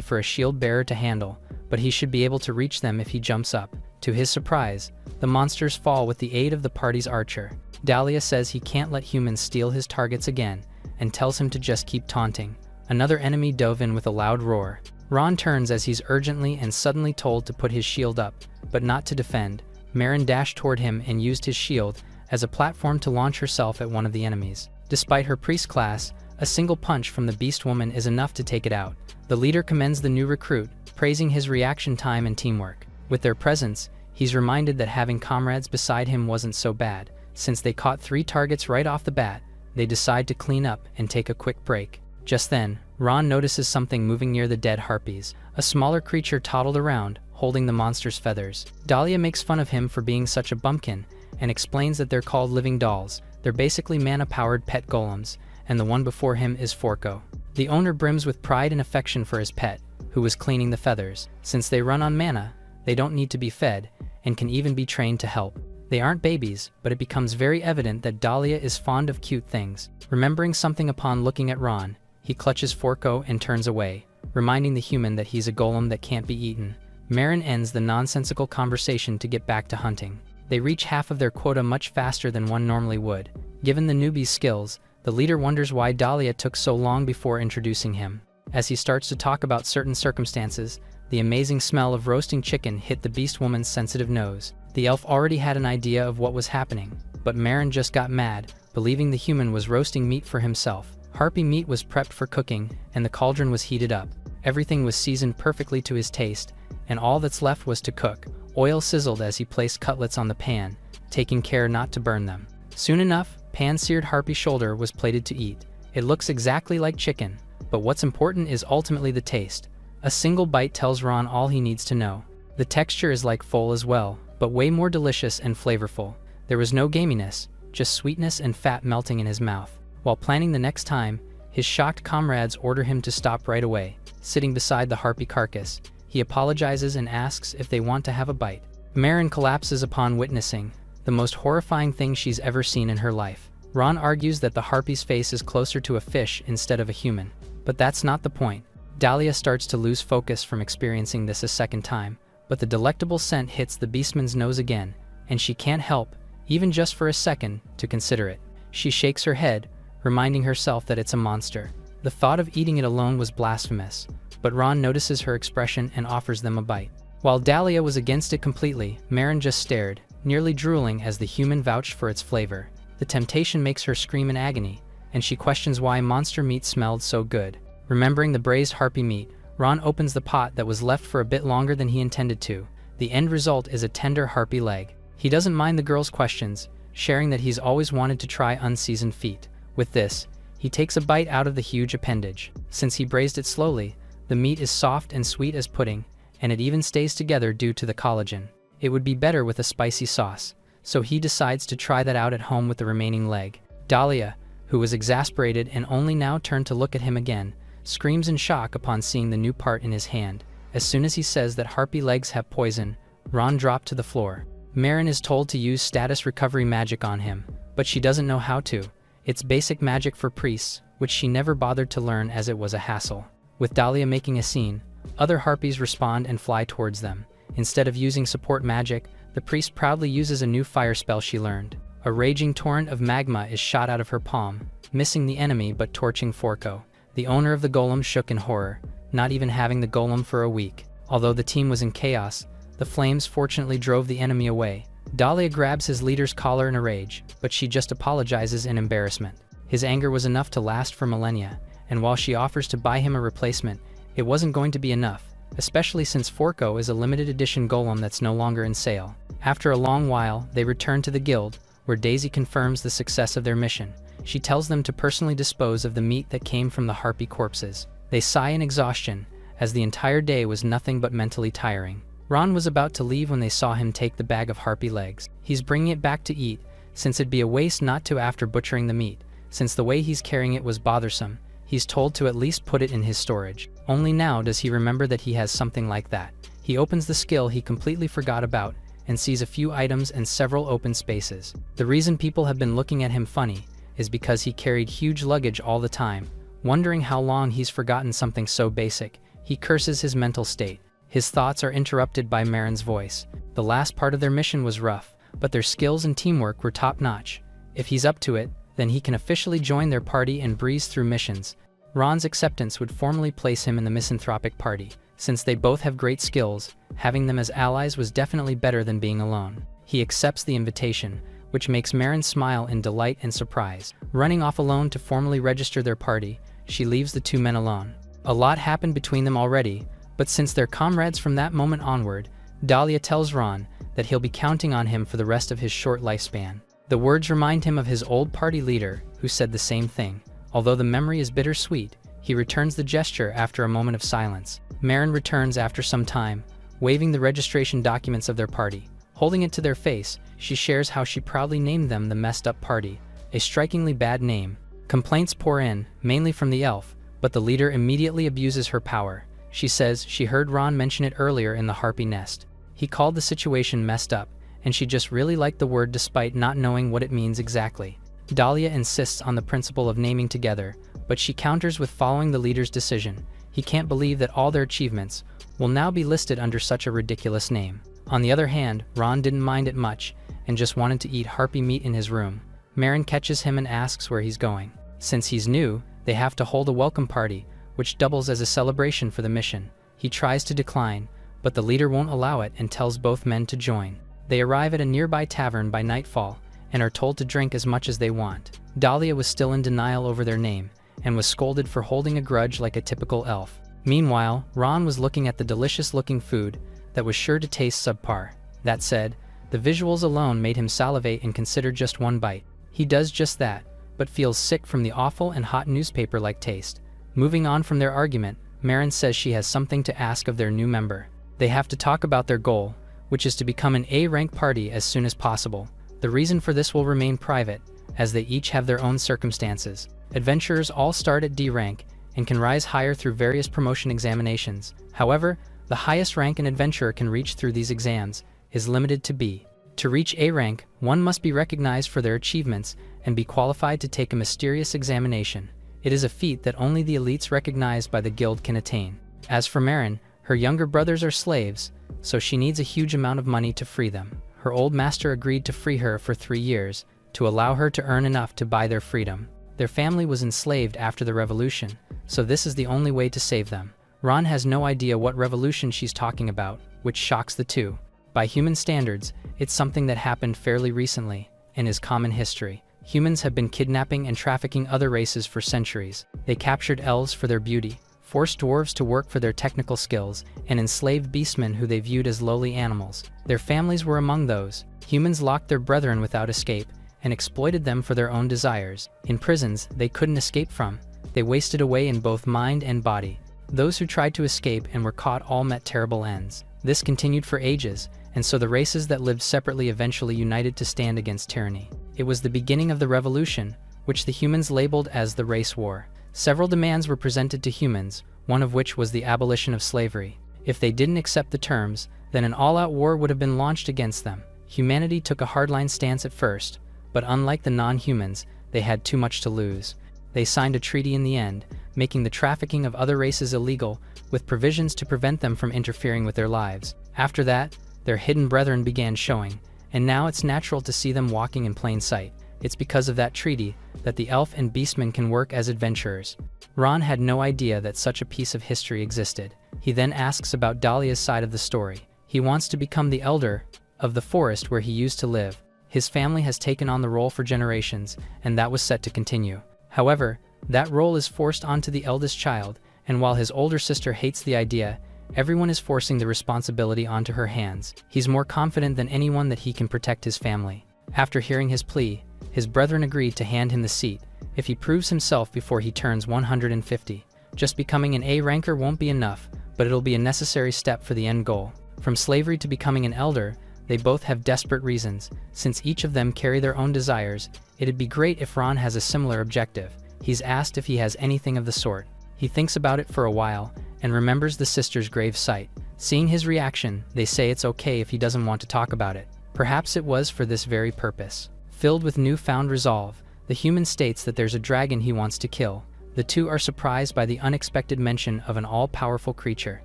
for a shield bearer to handle, but he should be able to reach them if he jumps up. To his surprise, the monsters fall with the aid of the party's archer. Dahlia says he can't let humans steal his targets again, and tells him to just keep taunting. Another enemy dove in with a loud roar. Ron turns as he's urgently and suddenly told to put his shield up, but not to defend. Marin dashed toward him and used his shield as a platform to launch herself at one of the enemies. Despite her priest class, a single punch from the beast woman is enough to take it out. The leader commends the new recruit, praising his reaction time and teamwork. With their presence, he's reminded that having comrades beside him wasn't so bad. Since they caught 3 targets right off the bat, they decide to clean up and take a quick break. Just then, Ron notices something moving near the dead harpies. A smaller creature toddled around, holding the monster's feathers. Dahlia makes fun of him for being such a bumpkin, and explains that they're called living dolls. They're basically mana-powered pet golems, and the one before him is Forco. The owner brims with pride and affection for his pet, who was cleaning the feathers. Since they run on mana, they don't need to be fed, and can even be trained to help. They aren't babies, but it becomes very evident that Dahlia is fond of cute things. Remembering something upon looking at Ron, he clutches Forco and turns away, reminding the human that he's a golem that can't be eaten. Marin ends the nonsensical conversation to get back to hunting. They reach half of their quota much faster than one normally would. Given the newbie's skills, the leader wonders why Dahlia took so long before introducing him. As he starts to talk about certain circumstances, the amazing smell of roasting chicken hit the beast woman's sensitive nose. The elf already had an idea of what was happening, but Marin just got mad, believing the human was roasting meat for himself. Harpy meat was prepped for cooking, and the cauldron was heated up. Everything was seasoned perfectly to his taste, and all that's left was to cook. Oil sizzled as he placed cutlets on the pan, taking care not to burn them. Soon enough, pan-seared harpy shoulder was plated to eat. It looks exactly like chicken, but what's important is ultimately the taste. A single bite tells Ron all he needs to know. The texture is like foal as well, but way more delicious and flavorful. There was no gaminess, just sweetness and fat melting in his mouth. While planning the next time, his shocked comrades order him to stop right away. Sitting beside the harpy carcass, he apologizes and asks if they want to have a bite. Marin collapses upon witnessing the most horrifying thing she's ever seen in her life. Ron argues that the harpy's face is closer to a fish instead of a human. But that's not the point. Dahlia starts to lose focus from experiencing this a second time, but the delectable scent hits the beastman's nose again, and she can't help, even just for a second, to consider it. She shakes her head, reminding herself that it's a monster. The thought of eating it alone was blasphemous, but Ron notices her expression and offers them a bite. While Dahlia was against it completely, Marin just stared, nearly drooling as the human vouched for its flavor. The temptation makes her scream in agony, and she questions why monster meat smelled so good. Remembering the braised harpy meat, Ron opens the pot that was left for a bit longer than he intended to. The end result is a tender harpy leg. He doesn't mind the girl's questions, sharing that he's always wanted to try unseasoned feet. With this, he takes a bite out of the huge appendage. Since he braised it slowly, the meat is soft and sweet as pudding, and it even stays together due to the collagen. It would be better with a spicy sauce, so he decides to try that out at home with the remaining leg. Dahlia, who was exasperated and only now turned to look at him again, screams in shock upon seeing the new part in his hand. As soon as he says that harpy legs have poison, Ron dropped to the floor. Marin is told to use status recovery magic on him, but she doesn't know how to. It's basic magic for priests, which she never bothered to learn as it was a hassle. With Dahlia making a scene, other harpies respond and fly towards them. Instead of using support magic, the priest proudly uses a new fire spell she learned. A raging torrent of magma is shot out of her palm, missing the enemy but torching Forco. The owner of the golem shook in horror, not even having the golem for a week. Although the team was in chaos, the flames fortunately drove the enemy away. Dahlia grabs his leader's collar in a rage, but she just apologizes in embarrassment. His anger was enough to last for millennia, and while she offers to buy him a replacement, it wasn't going to be enough, especially since Forco is a limited edition golem that's no longer in sale. After a long while, they return to the guild, where Daisy confirms the success of their mission. She tells them to personally dispose of the meat that came from the harpy corpses. They sigh in exhaustion, as the entire day was nothing but mentally tiring. Ron was about to leave when they saw him take the bag of harpy legs. He's bringing it back to eat, since it'd be a waste not to after butchering the meat. Since the way he's carrying it was bothersome, He's told to at least put it in his storage. Only now does he remember that he has something like that. He opens the skill he completely forgot about and sees a few items and several open spaces. The reason people have been looking at him funny is because he carried huge luggage all the time. Wondering how long he's forgotten something so basic, he curses his mental state. His thoughts are interrupted by Marin's voice. The last part of their mission was rough, but their skills and teamwork were top-notch. If he's up to it, then he can officially join their party and breeze through missions. Ron's acceptance would formally place him in the misanthropic party. Since they both have great skills, having them as allies was definitely better than being alone. He accepts the invitation, which makes Marin smile in delight and surprise. Running off alone to formally register their party, she leaves the two men alone. A lot happened between them already, but since they're comrades from that moment onward, Dahlia tells Ron that he'll be counting on him for the rest of his short lifespan. The words remind him of his old party leader, who said the same thing. Although the memory is bittersweet, he returns the gesture after a moment of silence. Marin returns after some time, waving the registration documents of their party. Holding it to their face, she shares how she proudly named them the Messed Up Party, a strikingly bad name. Complaints pour in, mainly from the elf, but the leader immediately abuses her power. She says she heard Ron mention it earlier in the Harpy Nest. He called the situation messed up, and she just really liked the word despite not knowing what it means exactly. Dahlia insists on the principle of naming together, but she counters with following the leader's decision. He can't believe that all their achievements will now be listed under such a ridiculous name. On the other hand, Ron didn't mind it much, and just wanted to eat harpy meat in his room. Marin catches him and asks where he's going. Since he's new, they have to hold a welcome party, which doubles as a celebration for the mission. He tries to decline, but the leader won't allow it and tells both men to join. They arrive at a nearby tavern by nightfall, and are told to drink as much as they want. Dahlia was still in denial over their name, and was scolded for holding a grudge like a typical elf. Meanwhile, Ron was looking at the delicious-looking food that was sure to taste subpar. That said, the visuals alone made him salivate and consider just one bite. He does just that, but feels sick from the awful and hot newspaper-like taste. Moving on from their argument, Marin says she has something to ask of their new member. They have to talk about their goal, which is to become an A-rank party as soon as possible. The reason for this will remain private, as they each have their own circumstances. Adventurers all start at D rank, and can rise higher through various promotion examinations. However, the highest rank an adventurer can reach through these exams is limited to B. To reach A rank, one must be recognized for their achievements and be qualified to take a mysterious examination. It is a feat that only the elites recognized by the guild can attain. As for Marin, her younger brothers are slaves, so she needs a huge amount of money to free them. Her old master agreed to free her for 3 years, to allow her to earn enough to buy their freedom. Their family was enslaved after the revolution, so this is the only way to save them. Ron has no idea what revolution she's talking about, which shocks the two. By human standards, it's something that happened fairly recently, and is common history. Humans have been kidnapping and trafficking other races for centuries. They captured elves for their beauty, forced dwarves to work for their technical skills, and enslaved beastmen who they viewed as lowly animals. Their families were among those. Humans locked their brethren without escape, and exploited them for their own desires. In prisons they couldn't escape from, they wasted away in both mind and body. Those who tried to escape and were caught all met terrible ends. This continued for ages, and so the races that lived separately eventually united to stand against tyranny. It was the beginning of the revolution, which the humans labeled as the race war. Several demands were presented to humans, one of which was the abolition of slavery. If they didn't accept the terms, then an all-out war would have been launched against them. Humanity took a hardline stance at first, but unlike the non-humans, they had too much to lose. They signed a treaty in the end, making the trafficking of other races illegal, with provisions to prevent them from interfering with their lives. After that, their hidden brethren began showing, and now it's natural to see them walking in plain sight. It's because of that treaty that the elf and beastmen can work as adventurers. Ron had no idea that such a piece of history existed. He then asks about Dahlia's side of the story. He wants to become the elder of the forest where he used to live. His family has taken on the role for generations, and that was set to continue. However, that role is forced onto the eldest child, and while his older sister hates the idea, everyone is forcing the responsibility onto her hands. He's more confident than anyone that he can protect his family. After hearing his plea, his brethren agreed to hand him the seat if he proves himself before he turns 150. Just becoming an A ranker won't be enough, but it'll be a necessary step for the end goal. From slavery to becoming an elder, they both have desperate reasons. Since each of them carry their own desires, it'd be great if Ron has a similar objective. He's asked if he has anything of the sort. He thinks about it for a while and remembers the sister's grave site. Seeing his reaction, they say it's okay if he doesn't want to talk about it. Perhaps it was for this very purpose. Filled with newfound resolve, the human states that there's a dragon he wants to kill. The two are surprised by the unexpected mention of an all-powerful creature.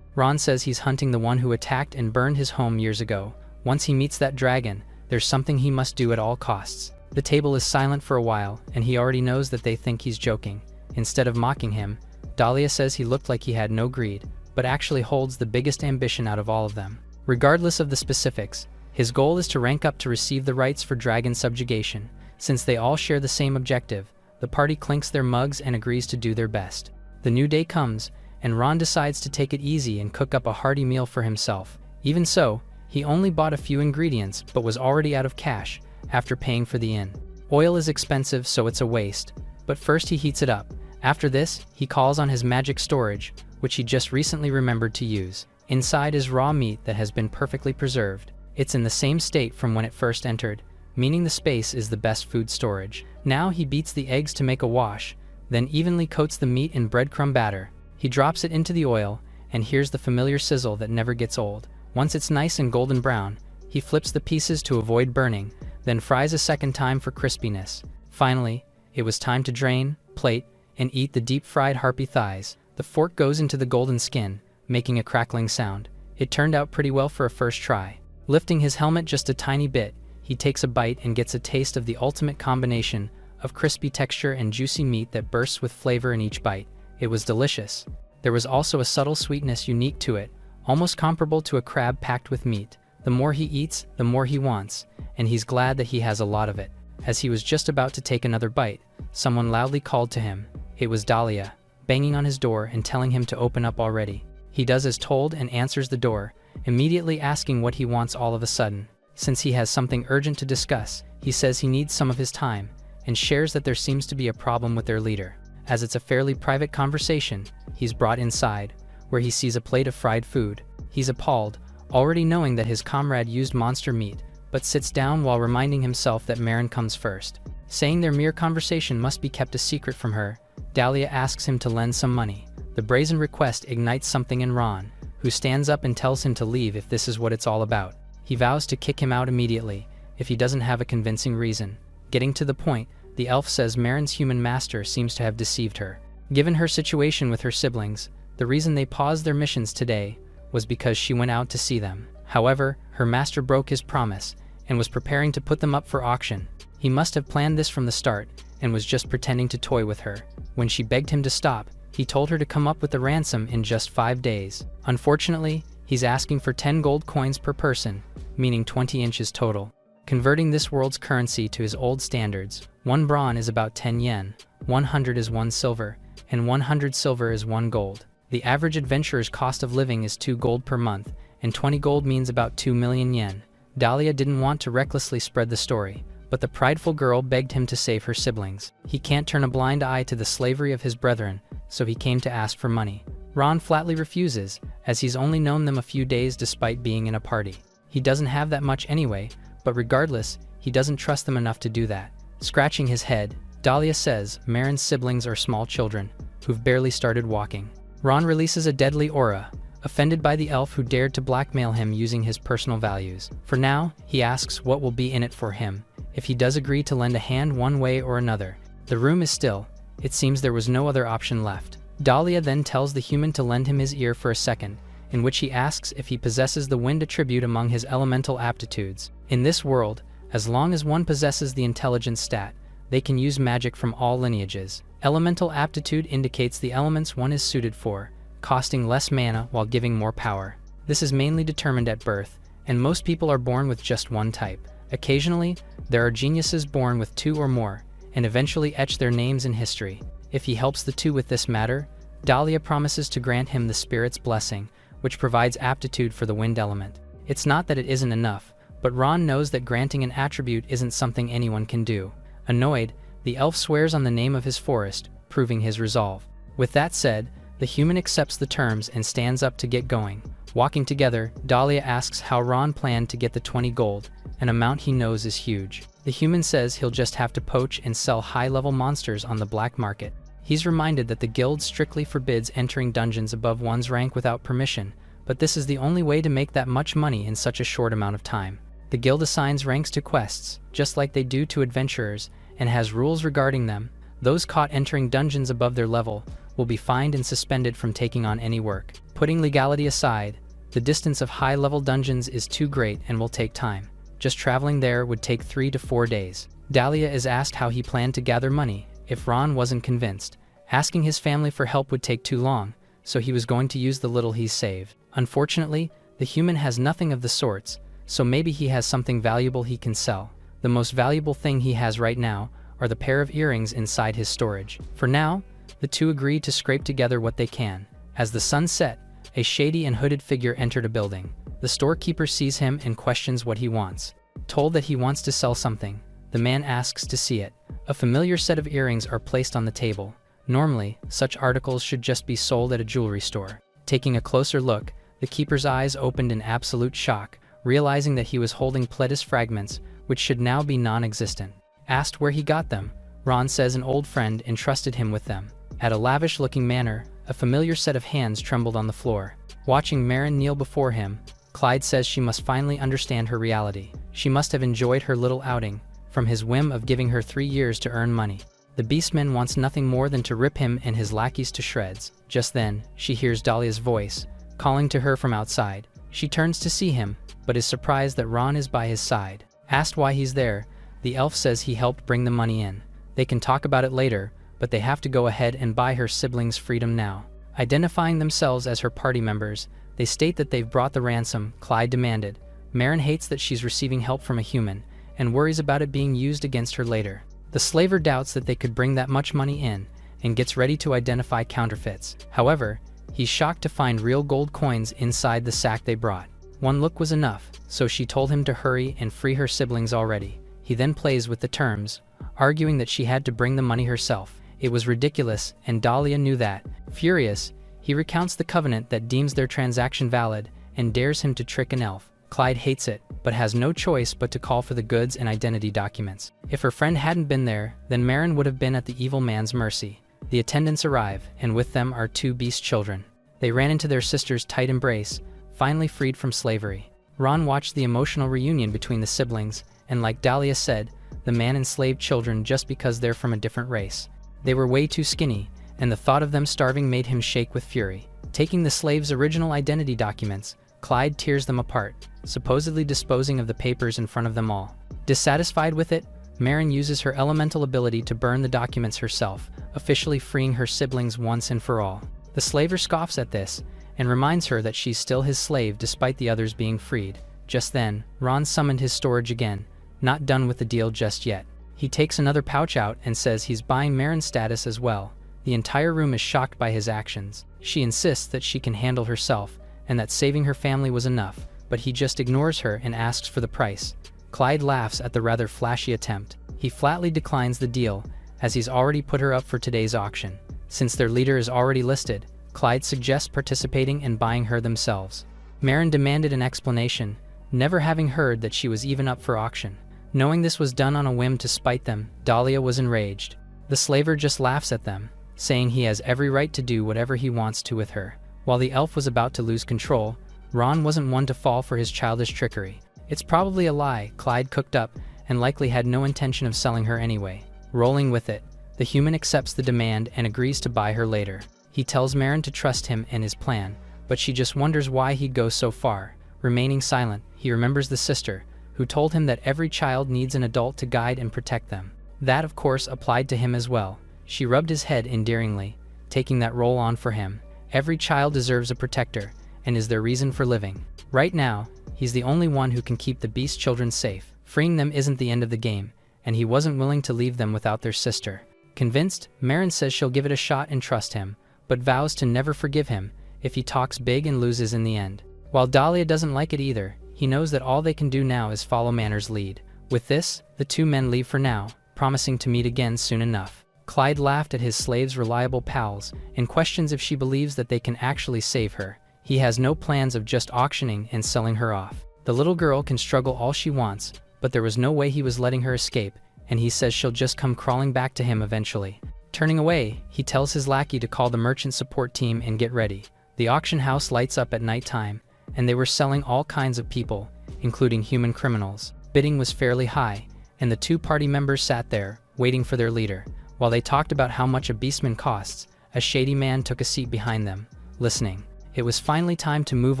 Ron says he's hunting the one who attacked and burned his home years ago. Once he meets that dragon, there's something he must do at all costs. The table is silent for a while, and he already knows that they think he's joking. Instead of mocking him, Dahlia says he looked like he had no greed, but actually holds the biggest ambition out of all of them. Regardless of the specifics, his goal is to rank up to receive the rights for dragon subjugation. Since they all share the same objective, the party clinks their mugs and agrees to do their best. The new day comes, and Ron decides to take it easy and cook up a hearty meal for himself. Even so, he only bought a few ingredients but was already out of cash after paying for the inn. Oil is expensive, so it's a waste, but first he heats it up. After this, he calls on his magic storage, which he just recently remembered to use. Inside is raw meat that has been perfectly preserved. It's in the same state from when it first entered, meaning the space is the best food storage. Now he beats the eggs to make a wash, then evenly coats the meat in breadcrumb batter. He drops it into the oil, and hears the familiar sizzle that never gets old. Once it's nice and golden brown, he flips the pieces to avoid burning, then fries a second time for crispiness. Finally, it was time to drain, plate, and eat the deep-fried harpy thighs. The fork goes into the golden skin, making a crackling sound. It turned out pretty well for a first try. Lifting his helmet just a tiny bit, he takes a bite and gets a taste of the ultimate combination of crispy texture and juicy meat that bursts with flavor in each bite. It was delicious. There was also a subtle sweetness unique to it, almost comparable to a crab packed with meat. The more he eats, the more he wants, and he's glad that he has a lot of it. As he was just about to take another bite, someone loudly called to him. It was Dahlia, banging on his door and telling him to open up already. He does as told and answers the door, immediately asking what he wants all of a sudden. Since he has something urgent to discuss, he says he needs some of his time, and shares that there seems to be a problem with their leader. As it's a fairly private conversation, he's brought inside, where he sees a plate of fried food. He's appalled, already knowing that his comrade used monster meat, but sits down while reminding himself that Marin comes first. Saying their mere conversation must be kept a secret from her, Dahlia asks him to lend some money. The brazen request ignites something in Ron, who stands up and tells him to leave if this is what it's all about. He vows to kick him out immediately, if he doesn't have a convincing reason. Getting to the point, the elf says Marin's human master seems to have deceived her. Given her situation with her siblings, the reason they paused their missions today was because she went out to see them. However, her master broke his promise and was preparing to put them up for auction. He must have planned this from the start and was just pretending to toy with her. When she begged him to stop, he told her to come up with the ransom in just 5 days. Unfortunately, he's asking for 10 gold coins per person, meaning 20 inches total. Converting this world's currency to his old standards, 1 brawn is about 10 yen, 100 is 1 silver, and 100 silver is 1 gold. The average adventurer's cost of living is 2 gold per month, and 20 gold means about 2 million yen. Dahlia didn't want to recklessly spread the story, but the prideful girl begged him to save her siblings. He can't turn a blind eye to the slavery of his brethren, so he came to ask for money. Ron flatly refuses, as he's only known them a few days despite being in a party. He doesn't have that much anyway, but regardless, he doesn't trust them enough to do that. Scratching his head, Dahlia says Marin's siblings are small children, who've barely started walking. Ron releases a deadly aura, offended by the elf who dared to blackmail him using his personal values. For now, he asks what will be in it for him, if he does agree to lend a hand one way or another. The room is still. It seems there was no other option left. Dahlia then tells the human to lend him his ear for a second, in which he asks if he possesses the wind attribute among his elemental aptitudes. In this world, as long as one possesses the intelligence stat, they can use magic from all lineages. Elemental aptitude indicates the elements one is suited for, costing less mana while giving more power. This is mainly determined at birth, and most people are born with just one type. Occasionally, there are geniuses born with 2 or more, and eventually etch their names in history. If he helps the 2 with this matter, Dahlia promises to grant him the spirit's blessing, which provides aptitude for the wind element. It's not that it isn't enough, but Ron knows that granting an attribute isn't something anyone can do. Annoyed, the elf swears on the name of his forest, proving his resolve. With that said, the human accepts the terms and stands up to get going. Walking together, Dahlia asks how Ron planned to get the 20 gold, an amount he knows is huge. The human says he'll just have to poach and sell high-level monsters on the black market. He's reminded that the guild strictly forbids entering dungeons above one's rank without permission, but this is the only way to make that much money in such a short amount of time. The guild assigns ranks to quests, just like they do to adventurers, and has rules regarding them. Those caught entering dungeons above their level will be fined and suspended from taking on any work. Putting legality aside, the distance of high-level dungeons is too great and will take time. Just traveling there would take 3 to 4 days. Dahlia is asked how he planned to gather money if Ron wasn't convinced. Asking his family for help would take too long, so he was going to use the little he's saved. Unfortunately, the human has nothing of the sorts, so maybe he has something valuable he can sell. The most valuable thing he has right now are the pair of earrings inside his storage. For now, the two agree to scrape together what they can. As the sun set, a shady and hooded figure entered a building. The storekeeper sees him and questions what he wants. Told that he wants to sell something, the man asks to see it. A familiar set of earrings are placed on the table. Normally, such articles should just be sold at a jewelry store. Taking a closer look, the keeper's eyes opened in absolute shock, realizing that he was holding Pledis fragments, which should now be non-existent. Asked where he got them, Ron says an old friend entrusted him with them. At a lavish-looking manner, a familiar set of hands trembled on the floor. Watching Marin kneel before him, Clyde says she must finally understand her reality. She must have enjoyed her little outing, from his whim of giving her 3 years to earn money. The beastman wants nothing more than to rip him and his lackeys to shreds. Just then, she hears Dahlia's voice, calling to her from outside. She turns to see him, but is surprised that Ron is by his side. Asked why he's there, the elf says he helped bring the money in. They can talk about it later, but they have to go ahead and buy her siblings freedom now. Identifying themselves as her party members, they state that they've brought the ransom Clyde demanded. Marin hates that she's receiving help from a human, and worries about it being used against her later. The slaver doubts that they could bring that much money in, and gets ready to identify counterfeits. However, he's shocked to find real gold coins inside the sack they brought. One look was enough, so she told him to hurry and free her siblings already. He then plays with the terms, arguing that she had to bring the money herself. It was ridiculous, and Dahlia knew that. Furious, he recounts the covenant that deems their transaction valid, and dares him to trick an elf. Clyde hates it, but has no choice but to call for the goods and identity documents. If her friend hadn't been there, then Marin would have been at the evil man's mercy. The attendants arrive, and with them are 2 beast children. They ran into their sister's tight embrace, finally freed from slavery. Ron watched the emotional reunion between the siblings, and like Dahlia said, the man enslaved children just because they're from a different race. They were way too skinny, and the thought of them starving made him shake with fury. Taking the slaves' original identity documents, Clyde tears them apart, supposedly disposing of the papers in front of them all. Dissatisfied with it, Marin uses her elemental ability to burn the documents herself, officially freeing her siblings once and for all. The slaver scoffs at this, and reminds her that she's still his slave despite the others being freed. Just then, Ron summoned his storage again, not done with the deal just yet. He takes another pouch out and says he's buying Marin's status as well. The entire room is shocked by his actions. She insists that she can handle herself, and that saving her family was enough, but he just ignores her and asks for the price. Clyde laughs at the rather flashy attempt. He flatly declines the deal, as he's already put her up for today's auction. Since their leader is already listed, Clyde suggests participating and buying her themselves. Marin demanded an explanation, never having heard that she was even up for auction. Knowing this was done on a whim to spite them, Dahlia was enraged. The slaver just laughs at them, saying he has every right to do whatever he wants to with her. While the elf was about to lose control, Ron wasn't one to fall for his childish trickery. It's probably a lie Clyde cooked up, and likely had no intention of selling her anyway. Rolling with it, the human accepts the demand and agrees to buy her later. He tells Marin to trust him and his plan, but she just wonders why he'd go so far. Remaining silent, he remembers the sister, who told him that every child needs an adult to guide and protect them. That, of course, applied to him as well. She rubbed his head endearingly, taking that role on for him. Every child deserves a protector, and is their reason for living. Right now, he's the only one who can keep the beast children safe. Freeing them isn't the end of the game, and he wasn't willing to leave them without their sister. Convinced, Marin says she'll give it a shot and trust him, but vows to never forgive him if he talks big and loses in the end. While Dahlia doesn't like it either, he knows that all they can do now is follow Manor's lead. With this, the 2 men leave for now, promising to meet again soon enough. Clyde laughed at his slave's reliable pals and questions if she believes that they can actually save her. He has no plans of just auctioning and selling her off. The little girl can struggle all she wants, but there was no way he was letting her escape, and he says she'll just come crawling back to him eventually. Turning away, he tells his lackey to call the merchant support team and get ready. The auction house lights up at night time, and they were selling all kinds of people, including human criminals. Bidding was fairly high, and the two party members sat there, waiting for their leader. While they talked about how much a beastman costs, a shady man took a seat behind them, listening. It was finally time to move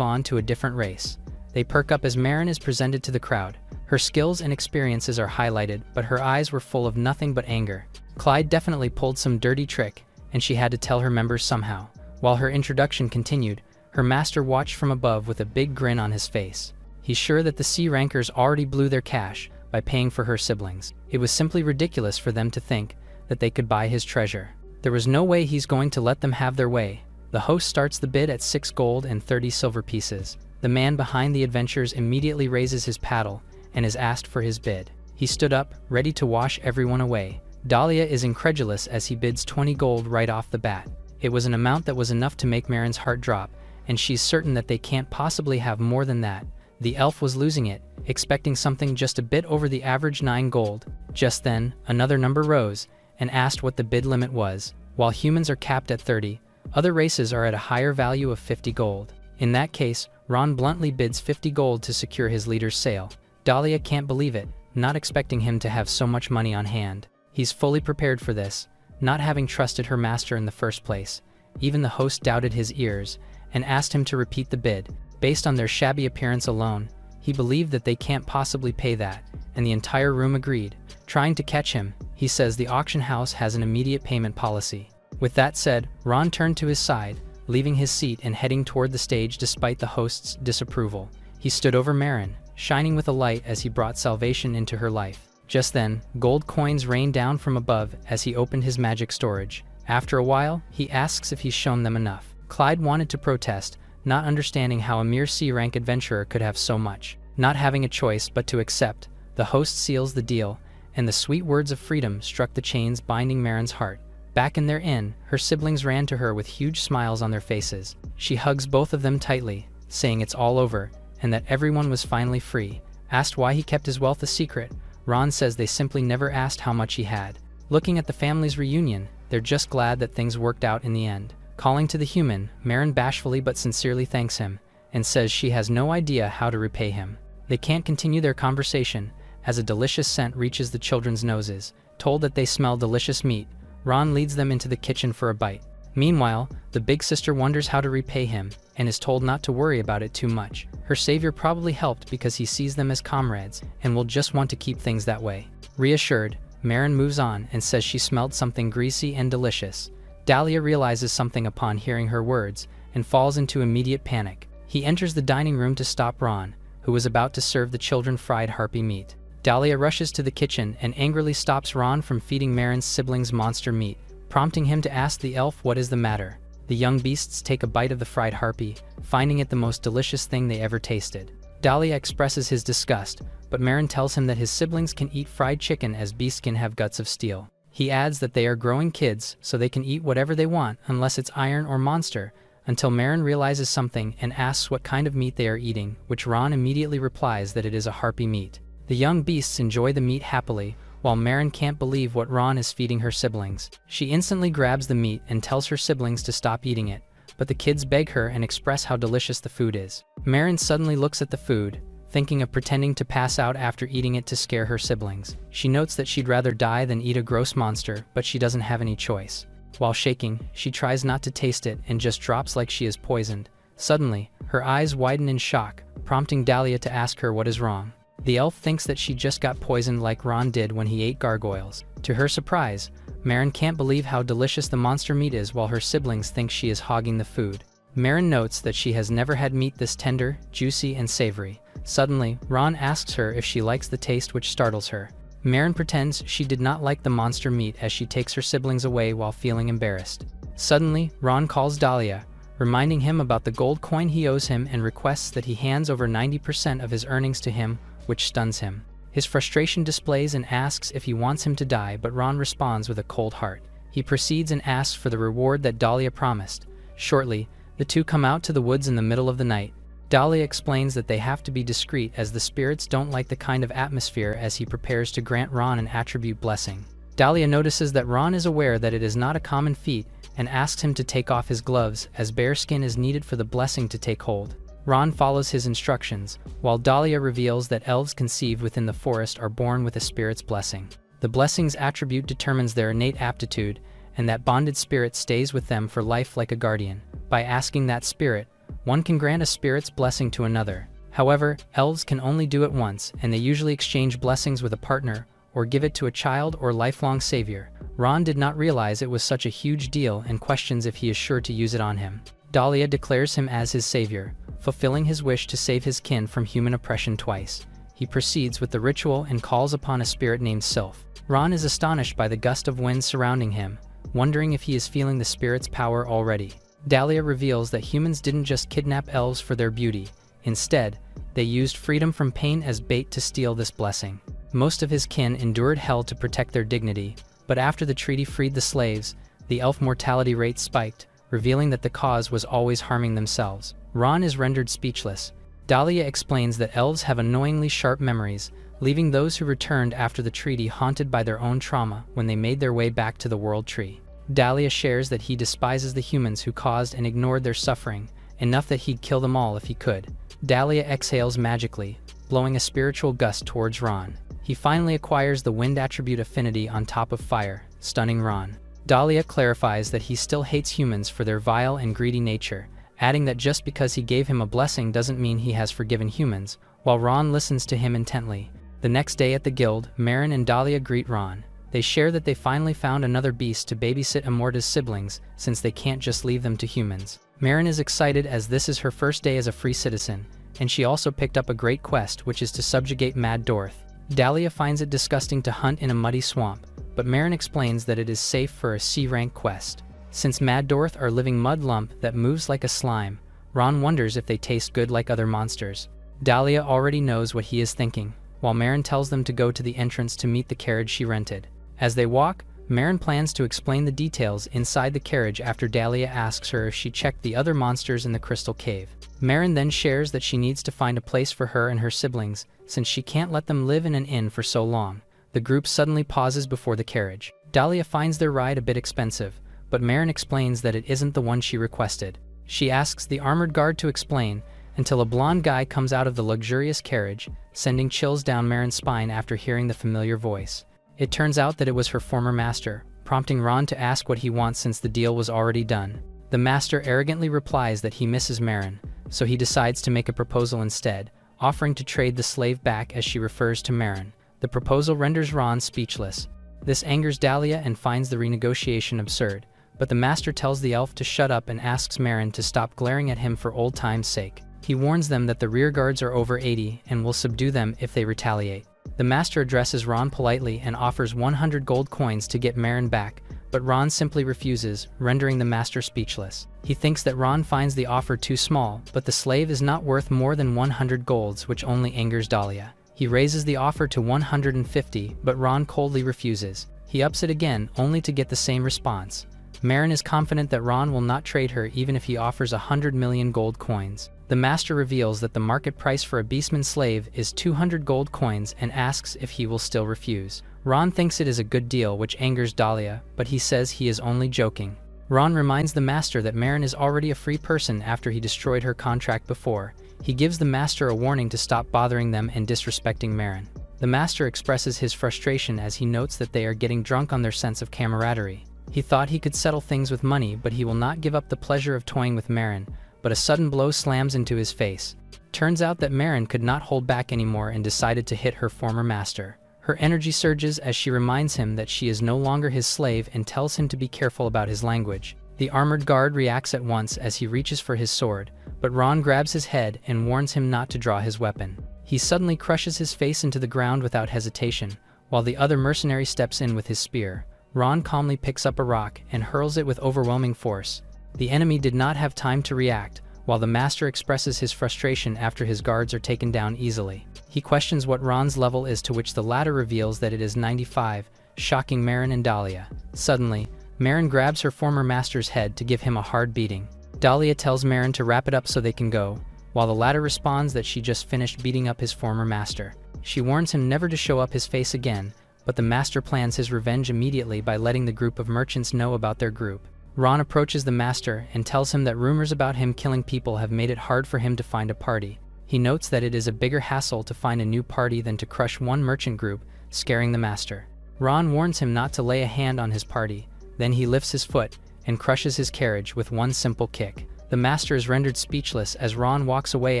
on to a different race. They perk up as Marin is presented to the crowd. Her skills and experiences are highlighted, but her eyes were full of nothing but anger. Clyde definitely pulled some dirty trick, and she had to tell her members somehow. While her introduction continued, her master watched from above with a big grin on his face. He's sure that the C-rankers already blew their cash by paying for her siblings. It was simply ridiculous for them to think that they could buy his treasure. There was no way he's going to let them have their way. The host starts the bid at 6 gold and 30 silver pieces. The man behind the adventures immediately raises his paddle and is asked for his bid. He stood up, ready to wash everyone away. Dahlia is incredulous as he bids 20 gold right off the bat. It was an amount that was enough to make Marin's heart drop, and she's certain that they can't possibly have more than that. The elf was losing it, expecting something just a bit over the average 9 gold. Just then, another number rose and asked what the bid limit was. While humans are capped at 30, other races are at a higher value of 50 gold. In that case, Ron bluntly bids 50 gold to secure his leader's sale. Dahlia can't believe it, not expecting him to have so much money on hand. He's fully prepared for this, not having trusted her master in the first place. Even the host doubted his ears and asked him to repeat the bid. Based on their shabby appearance alone, he believed that they can't possibly pay that, and the entire room agreed. Trying to catch him, he says the auction house has an immediate payment policy. With that said, Ron turned to his side, leaving his seat and heading toward the stage despite the host's disapproval. He stood over Marin, shining with a light as he brought salvation into her life. Just then, gold coins rained down from above as he opened his magic storage. After a while, he asks if he's shown them enough. Clyde wanted to protest, not understanding how a mere C-rank adventurer could have so much. Not having a choice but to accept, the host seals the deal, and the sweet words of freedom struck the chains binding Marin's heart. Back in their inn, her siblings ran to her with huge smiles on their faces. She hugs both of them tightly, saying it's all over, and that everyone was finally free. Asked why he kept his wealth a secret, Ron says they simply never asked how much he had. Looking at the family's reunion, they're just glad that things worked out in the end. Calling to the human, Marin bashfully but sincerely thanks him, and says she has no idea how to repay him. They can't continue their conversation, as a delicious scent reaches the children's noses. Told that they smell delicious meat, Ron leads them into the kitchen for a bite. Meanwhile, the big sister wonders how to repay him, and is told not to worry about it too much. Her savior probably helped because he sees them as comrades, and will just want to keep things that way. Reassured, Marin moves on and says she smelled something greasy and delicious. Dahlia realizes something upon hearing her words, and falls into immediate panic. He enters the dining room to stop Ron, who was about to serve the children fried harpy meat. Dahlia rushes to the kitchen and angrily stops Ron from feeding Marin's siblings monster meat, prompting him to ask the elf what is the matter. The young beasts take a bite of the fried harpy, finding it the most delicious thing they ever tasted. Dahlia expresses his disgust, but Marin tells him that his siblings can eat fried chicken as beasts can have guts of steel. He adds that they are growing kids, so they can eat whatever they want unless it's iron or monster, until Marin realizes something and asks what kind of meat they are eating, which Ron immediately replies that it is a harpy meat. The young beasts enjoy the meat happily, while Marin can't believe what Ron is feeding her siblings. She instantly grabs the meat and tells her siblings to stop eating it, but the kids beg her and express how delicious the food is. Marin suddenly looks at the food, thinking of pretending to pass out after eating it to scare her siblings. She notes that she'd rather die than eat a gross monster, but she doesn't have any choice. While shaking, she tries not to taste it and just drops like she is poisoned. Suddenly, her eyes widen in shock, prompting Dahlia to ask her what is wrong. The elf thinks that she just got poisoned like Ron did when he ate gargoyles. To her surprise, Marin can't believe how delicious the monster meat is while her siblings think she is hogging the food. Marin notes that she has never had meat this tender, juicy, and savory. Suddenly, Ron asks her if she likes the taste, which startles her. Marin pretends she did not like the monster meat as she takes her siblings away while feeling embarrassed. Suddenly, Ron calls Dahlia, reminding him about the gold coin he owes him and requests that he hands over 90% of his earnings to him, which stuns him. His frustration displays and asks if he wants him to die, but Ron responds with a cold heart. He proceeds and asks for the reward that Dahlia promised. Shortly, the two come out to the woods in the middle of the night. Dahlia explains that they have to be discreet as the spirits don't like the kind of atmosphere as he prepares to grant Ron an attribute blessing. Dahlia notices that Ron is aware that it is not a common feat and asks him to take off his gloves as bare skin is needed for the blessing to take hold. Ron follows his instructions, while Dahlia reveals that elves conceived within the forest are born with a spirit's blessing. The blessing's attribute determines their innate aptitude, and that bonded spirit stays with them for life like a guardian. By asking that spirit, one can grant a spirit's blessing to another. However, elves can only do it once, and they usually exchange blessings with a partner, or give it to a child or lifelong savior. Ron did not realize it was such a huge deal and questions if he is sure to use it on him. Dahlia declares him as his savior, fulfilling his wish to save his kin from human oppression twice. He proceeds with the ritual and calls upon a spirit named Sylph. Ron is astonished by the gust of wind surrounding him, wondering if he is feeling the spirit's power already. Dahlia reveals that humans didn't just kidnap elves for their beauty. Instead, they used freedom from pain as bait to steal this blessing. Most of his kin endured hell to protect their dignity, but after the treaty freed the slaves, the elf mortality rate spiked, revealing that the cause was always harming themselves. Ron is rendered speechless. Dahlia explains that elves have annoyingly sharp memories, leaving those who returned after the treaty haunted by their own trauma when they made their way back to the World Tree. Dahlia shares that he despises the humans who caused and ignored their suffering, enough that he'd kill them all if he could. Dahlia exhales magically, blowing a spiritual gust towards Ron. He finally acquires the wind attribute affinity on top of fire, stunning Ron. Dahlia clarifies that he still hates humans for their vile and greedy nature, adding that just because he gave him a blessing doesn't mean he has forgiven humans, while Ron listens to him intently. The next day at the guild, Marin and Dahlia greet Ron. They share that they finally found another beast to babysit Amorta's siblings, since they can't just leave them to humans. Marin is excited as this is her first day as a free citizen, and she also picked up a great quest, which is to subjugate Mad Dorth. Dahlia finds it disgusting to hunt in a muddy swamp, but Marin explains that it is safe for a C-rank quest. Since Mad Dorth are living mud lump that moves like a slime, Ron wonders if they taste good like other monsters. Dahlia already knows what he is thinking, while Marin tells them to go to the entrance to meet the carriage she rented. As they walk, Marin plans to explain the details inside the carriage after Dahlia asks her if she checked the other monsters in the Crystal Cave. Marin then shares that she needs to find a place for her and her siblings, since she can't let them live in an inn for so long. The group suddenly pauses before the carriage. Dahlia finds their ride a bit expensive, but Marin explains that it isn't the one she requested. She asks the armored guard to explain, until a blonde guy comes out of the luxurious carriage, sending chills down Marin's spine after hearing the familiar voice. It turns out that it was her former master, prompting Ron to ask what he wants since the deal was already done. The master arrogantly replies that he misses Marin, so he decides to make a proposal instead, offering to trade the slave back as she refers to Marin. The proposal renders Ron speechless. This angers Dahlia and finds the renegotiation absurd, but the master tells the elf to shut up and asks Marin to stop glaring at him for old time's sake. He warns them that the rear guards are over 80 and will subdue them if they retaliate. The master addresses Ron politely and offers 100 gold coins to get Marin back, but Ron simply refuses, rendering the master speechless. He thinks that Ron finds the offer too small, but the slave is not worth more than 100 golds, which only angers Dahlia. He raises the offer to 150, but Ron coldly refuses. He ups it again, only to get the same response. Marin is confident that Ron will not trade her even if he offers 100 million gold coins. The master reveals that the market price for a beastman slave is 200 gold coins and asks if he will still refuse. Ron thinks it is a good deal, which angers Dahlia, but he says he is only joking. Ron reminds the master that Marin is already a free person after he destroyed her contract before. He gives the master a warning to stop bothering them and disrespecting Marin. The master expresses his frustration as he notes that they are getting drunk on their sense of camaraderie. He thought he could settle things with money, but he will not give up the pleasure of toying with Marin, but a sudden blow slams into his face. Turns out that Marin could not hold back anymore and decided to hit her former master. Her energy surges as she reminds him that she is no longer his slave and tells him to be careful about his language. The armored guard reacts at once as he reaches for his sword, but Ron grabs his head and warns him not to draw his weapon. He suddenly crushes his face into the ground without hesitation, while the other mercenary steps in with his spear. Ron calmly picks up a rock and hurls it with overwhelming force. The enemy did not have time to react, while the master expresses his frustration after his guards are taken down easily. He questions what Ron's level is, to which the latter reveals that it is 95, shocking Marin and Dahlia. Suddenly, Marin grabs her former master's head to give him a hard beating. Dahlia tells Marin to wrap it up so they can go, while the latter responds that she just finished beating up his former master. She warns him never to show up his face again, but the master plans his revenge immediately by letting the group of merchants know about their group. Ron approaches the master and tells him that rumors about him killing people have made it hard for him to find a party. He notes that it is a bigger hassle to find a new party than to crush one merchant group, scaring the master. Ron warns him not to lay a hand on his party, then he lifts his foot and crushes his carriage with one simple kick. The master is rendered speechless as Ron walks away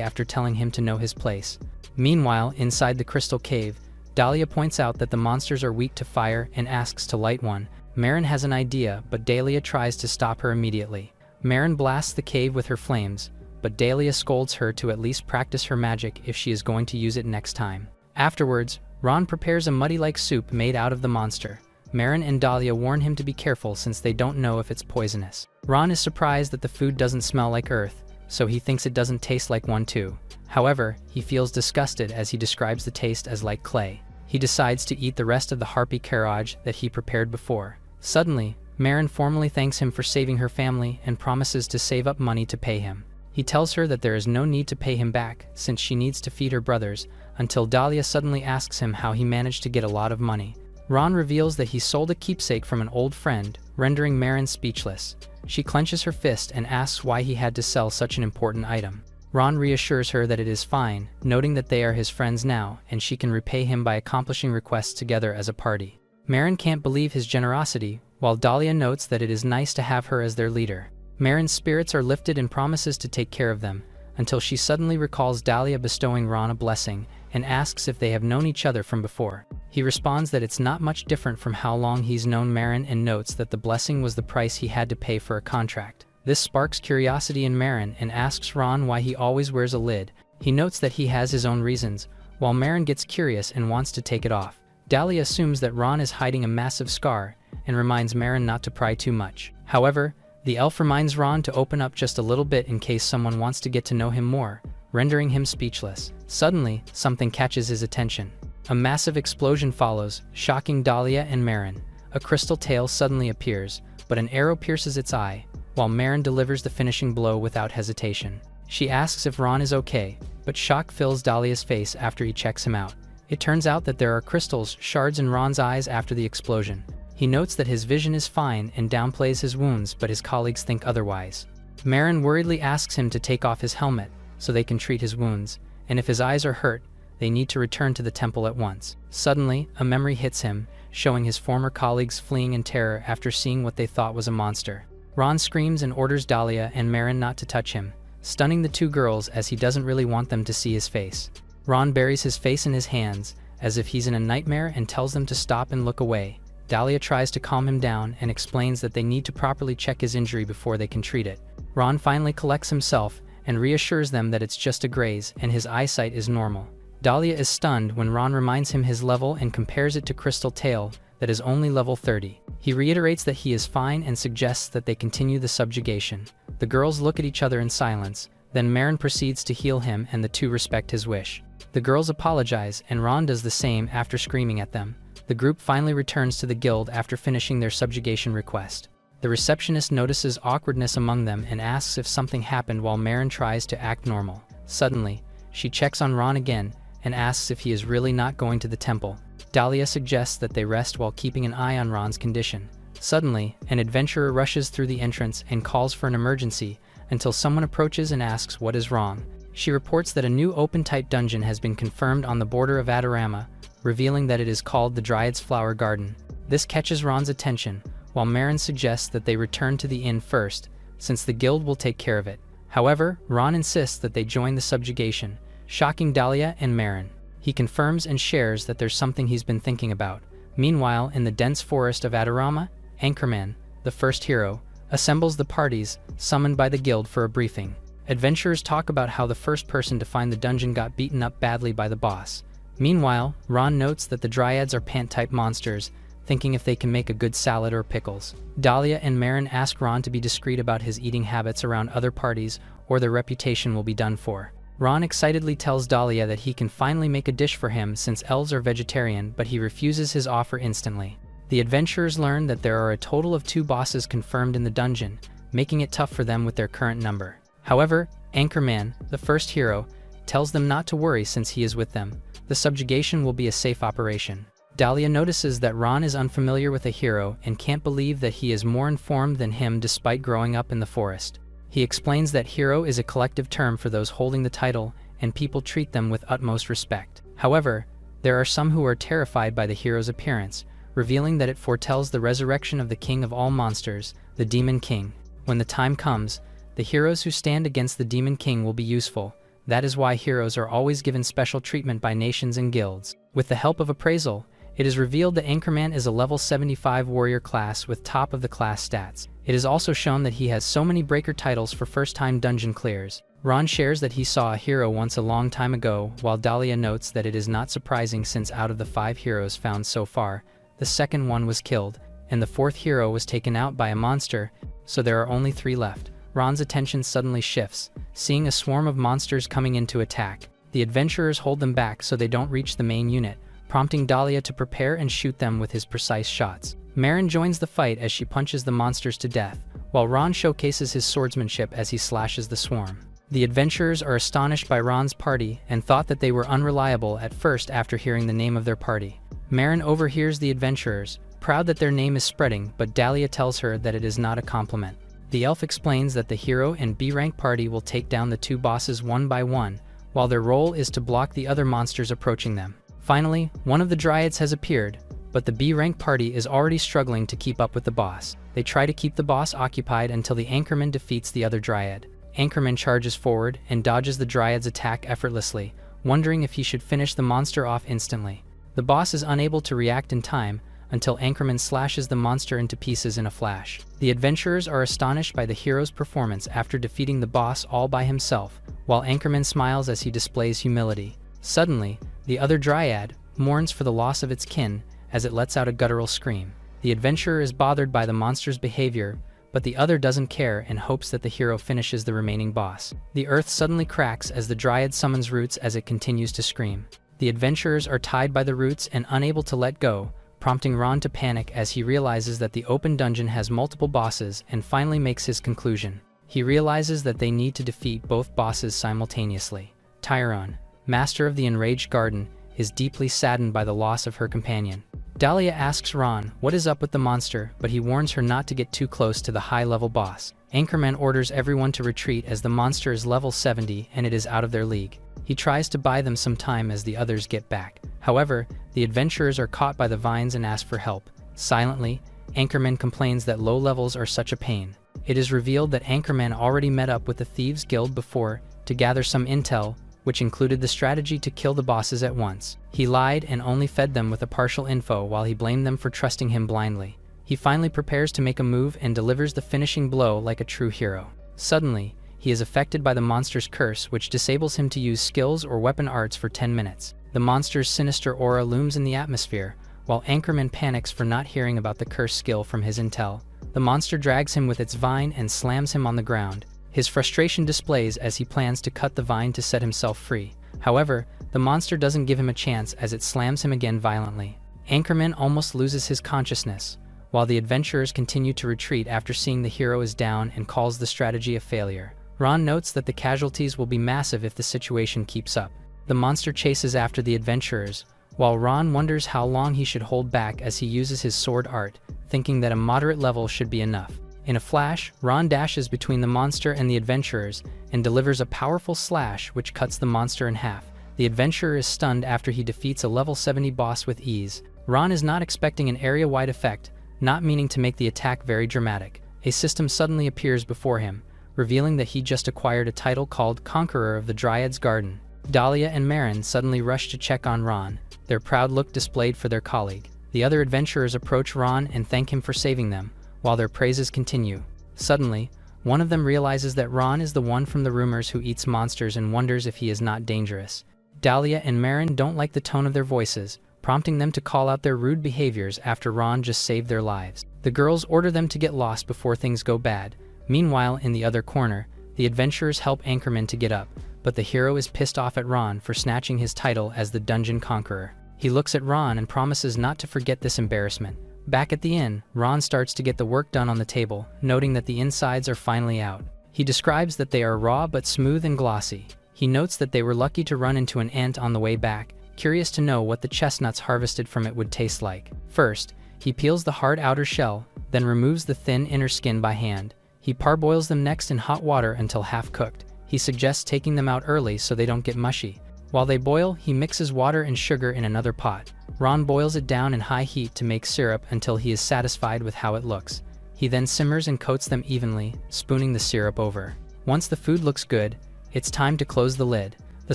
after telling him to know his place. Meanwhile, inside the crystal cave, Dahlia points out that the monsters are weak to fire and asks to light one. Marin has an idea, but Dahlia tries to stop her immediately. Marin blasts the cave with her flames, but Dahlia scolds her to at least practice her magic if she is going to use it next time. Afterwards, Ron prepares a muddy-like soup made out of the monster. Marin and Dahlia warn him to be careful since they don't know if it's poisonous. Ron is surprised that the food doesn't smell like earth, so he thinks it doesn't taste like one too. However, he feels disgusted as he describes the taste as like clay. He decides to eat the rest of the harpy carriage that he prepared before. Suddenly, Marin formally thanks him for saving her family and promises to save up money to pay him. He tells her that there is no need to pay him back since she needs to feed her brothers, until Dahlia suddenly asks him how he managed to get a lot of money. Ron reveals that he sold a keepsake from an old friend, rendering Marin speechless. She clenches her fist and asks why he had to sell such an important item. Ron reassures her that it is fine, noting that they are his friends now and she can repay him by accomplishing requests together as a party. Marin can't believe his generosity, while Dahlia notes that it is nice to have her as their leader. Marin's spirits are lifted and promises to take care of them, until she suddenly recalls Dahlia bestowing Ron a blessing and asks if they have known each other from before. He responds that it's not much different from how long he's known Marin and notes that the blessing was the price he had to pay for a contract. This sparks curiosity in Marin and asks Ron why he always wears a lid. He notes that he has his own reasons, while Marin gets curious and wants to take it off. Dahlia assumes that Ron is hiding a massive scar and reminds Marin not to pry too much. However, the elf reminds Ron to open up just a little bit in case someone wants to get to know him more, rendering him speechless. Suddenly, something catches his attention. A massive explosion follows, shocking Dahlia and Marin. A crystal tail suddenly appears, but an arrow pierces its eye, while Marin delivers the finishing blow without hesitation. She asks if Ron is okay, but shock fills Dahlia's face after he checks him out. It turns out that there are crystals shards in Ron's eyes after the explosion. He notes that his vision is fine and downplays his wounds, but his colleagues think otherwise. Marin worriedly asks him to take off his helmet so they can treat his wounds, and if his eyes are hurt, they need to return to the temple at once. Suddenly, a memory hits him, showing his former colleagues fleeing in terror after seeing what they thought was a monster. Ron screams and orders Dahlia and Marin not to touch him, stunning the two girls as he doesn't really want them to see his face. Ron buries his face in his hands, as if he's in a nightmare, and tells them to stop and look away. Dahlia tries to calm him down and explains that they need to properly check his injury before they can treat it. Ron finally collects himself and reassures them that it's just a graze and his eyesight is normal. Dahlia is stunned when Ron reminds him his level and compares it to Crystal Tail, that is only level 30. He reiterates that he is fine and suggests that they continue the subjugation. The girls look at each other in silence, then Marin proceeds to heal him and the two respect his wish. The girls apologize and Ron does the same after screaming at them. The group finally returns to the guild after finishing their subjugation request. The receptionist notices awkwardness among them and asks if something happened while Marin tries to act normal. Suddenly, she checks on Ron again and asks if he is really not going to the temple. Dahlia suggests that they rest while keeping an eye on Ron's condition. Suddenly, an adventurer rushes through the entrance and calls for an emergency until someone approaches and asks what is wrong. She reports that a new open-type dungeon has been confirmed on the border of Adorama, revealing that it is called the Dryad's Flower Garden. This catches Ron's attention, while Marin suggests that they return to the inn first, since the guild will take care of it. However, Ron insists that they join the subjugation, shocking Dahlia and Marin. He confirms and shares that there's something he's been thinking about. Meanwhile, in the dense forest of Adorama, Anchorman, the first hero, assembles the parties summoned by the guild for a briefing. Adventurers talk about how the first person to find the dungeon got beaten up badly by the boss. Meanwhile, Ron notes that the Dryads are pant-type monsters, thinking if they can make a good salad or pickles. Dahlia and Marin ask Ron to be discreet about his eating habits around other parties, or their reputation will be done for. Ron excitedly tells Dahlia that he can finally make a dish for him since elves are vegetarian, but he refuses his offer instantly. The adventurers learn that there are a total of 2 bosses confirmed in the dungeon, making it tough for them with their current number. However, Anchorman, the first hero, tells them not to worry since he is with them. The subjugation will be a safe operation. Dahlia notices that Ron is unfamiliar with a hero and can't believe that he is more informed than him despite growing up in the forest. He explains that hero is a collective term for those holding the title, and people treat them with utmost respect. However, there are some who are terrified by the hero's appearance, revealing that it foretells the resurrection of the king of all monsters, the Demon King. When the time comes, the heroes who stand against the Demon King will be useful. That is why heroes are always given special treatment by nations and guilds. With the help of appraisal, it is revealed that Anchorman is a level 75 warrior class with top-of-the-class stats. It is also shown that he has so many breaker titles for first-time dungeon clears. Ron shares that he saw a hero once a long time ago, while Dahlia notes that it is not surprising since out of the 5 heroes found so far, the second one was killed, and the 4th hero was taken out by a monster, so there are only 3 left. Ron's attention suddenly shifts, seeing a swarm of monsters coming in to attack. The adventurers hold them back so they don't reach the main unit, prompting Dahlia to prepare and shoot them with his precise shots. Marin joins the fight as she punches the monsters to death, while Ron showcases his swordsmanship as he slashes the swarm. The adventurers are astonished by Ron's party and thought that they were unreliable at first after hearing the name of their party. Marin overhears the adventurers, proud that their name is spreading, but Dahlia tells her that it is not a compliment. The elf explains that the hero and B-rank party will take down the 2 bosses one by one, while their role is to block the other monsters approaching them. Finally, one of the dryads has appeared, but the B-rank party is already struggling to keep up with the boss. They try to keep the boss occupied until the Anchorman defeats the other dryad. Anchorman charges forward and dodges the dryad's attack effortlessly, wondering if he should finish the monster off instantly. The boss is unable to react in time, until Anchorman slashes the monster into pieces in a flash. The adventurers are astonished by the hero's performance after defeating the boss all by himself, while Anchorman smiles as he displays humility. Suddenly, the other dryad mourns for the loss of its kin as it lets out a guttural scream. The adventurer is bothered by the monster's behavior, but the other doesn't care and hopes that the hero finishes the remaining boss. The earth suddenly cracks as the dryad summons roots as it continues to scream. The adventurers are tied by the roots and unable to let go, prompting Ron to panic as he realizes that the open dungeon has multiple bosses and finally makes his conclusion. He realizes that they need to defeat both bosses simultaneously. Tyrone, master of the Enraged Garden, is deeply saddened by the loss of her companion. Dahlia asks Ron what is up with the monster, but he warns her not to get too close to the high-level boss. Anchorman orders everyone to retreat as the monster is level 70 and it is out of their league. He tries to buy them some time as the others get back. However, the adventurers are caught by the vines and ask for help. Silently, Anchorman complains that low levels are such a pain. It is revealed that Anchorman already met up with the Thieves Guild before to gather some intel, which included the strategy to kill the bosses at once. He lied and only fed them with a partial info while he blamed them for trusting him blindly. He finally prepares to make a move and delivers the finishing blow like a true hero. Suddenly, he is affected by the monster's curse, which disables him to use skills or weapon arts for 10 minutes. The monster's sinister aura looms in the atmosphere, while Anchorman panics for not hearing about the curse skill from his intel. The monster drags him with its vine and slams him on the ground. His frustration displays as he plans to cut the vine to set himself free. However, the monster doesn't give him a chance as it slams him again violently. Anchorman almost loses his consciousness, while the adventurers continue to retreat after seeing the hero is down and calls the strategy a failure. Ron notes that the casualties will be massive if the situation keeps up. The monster chases after the adventurers, while Ron wonders how long he should hold back as he uses his sword art, thinking that a moderate level should be enough. In a flash, Ron dashes between the monster and the adventurers and delivers a powerful slash which cuts the monster in half. The adventurer is stunned after he defeats a level 70 boss with ease. Ron is not expecting an area-wide effect, not meaning to make the attack very dramatic. A system suddenly appears before him, revealing that he just acquired a title called Conqueror of the Dryad's Garden. Dahlia and Marin suddenly rush to check on Ron, their proud look displayed for their colleague. The other adventurers approach Ron and thank him for saving them, while their praises continue. Suddenly, one of them realizes that Ron is the one from the rumors who eats monsters and wonders if he is not dangerous. Dahlia and Marin don't like the tone of their voices, prompting them to call out their rude behaviors after Ron just saved their lives. The girls order them to get lost before things go bad. Meanwhile, in the other corner, the adventurers help Anchorman to get up, but the hero is pissed off at Ron for snatching his title as the Dungeon Conqueror. He looks at Ron and promises not to forget this embarrassment. Back at the inn, Ron starts to get the work done on the table, noting that the insides are finally out. He describes that they are raw but smooth and glossy. He notes that they were lucky to run into an ant on the way back, curious to know what the chestnuts harvested from it would taste like. First, he peels the hard outer shell, then removes the thin inner skin by hand. He parboils them next in hot water until half cooked. He suggests taking them out early so they don't get mushy. While they boil, he mixes water and sugar in another pot. Ron boils it down in high heat to make syrup until he is satisfied with how it looks. He then simmers and coats them evenly, spooning the syrup over. Once the food looks good, it's time to close the lid. The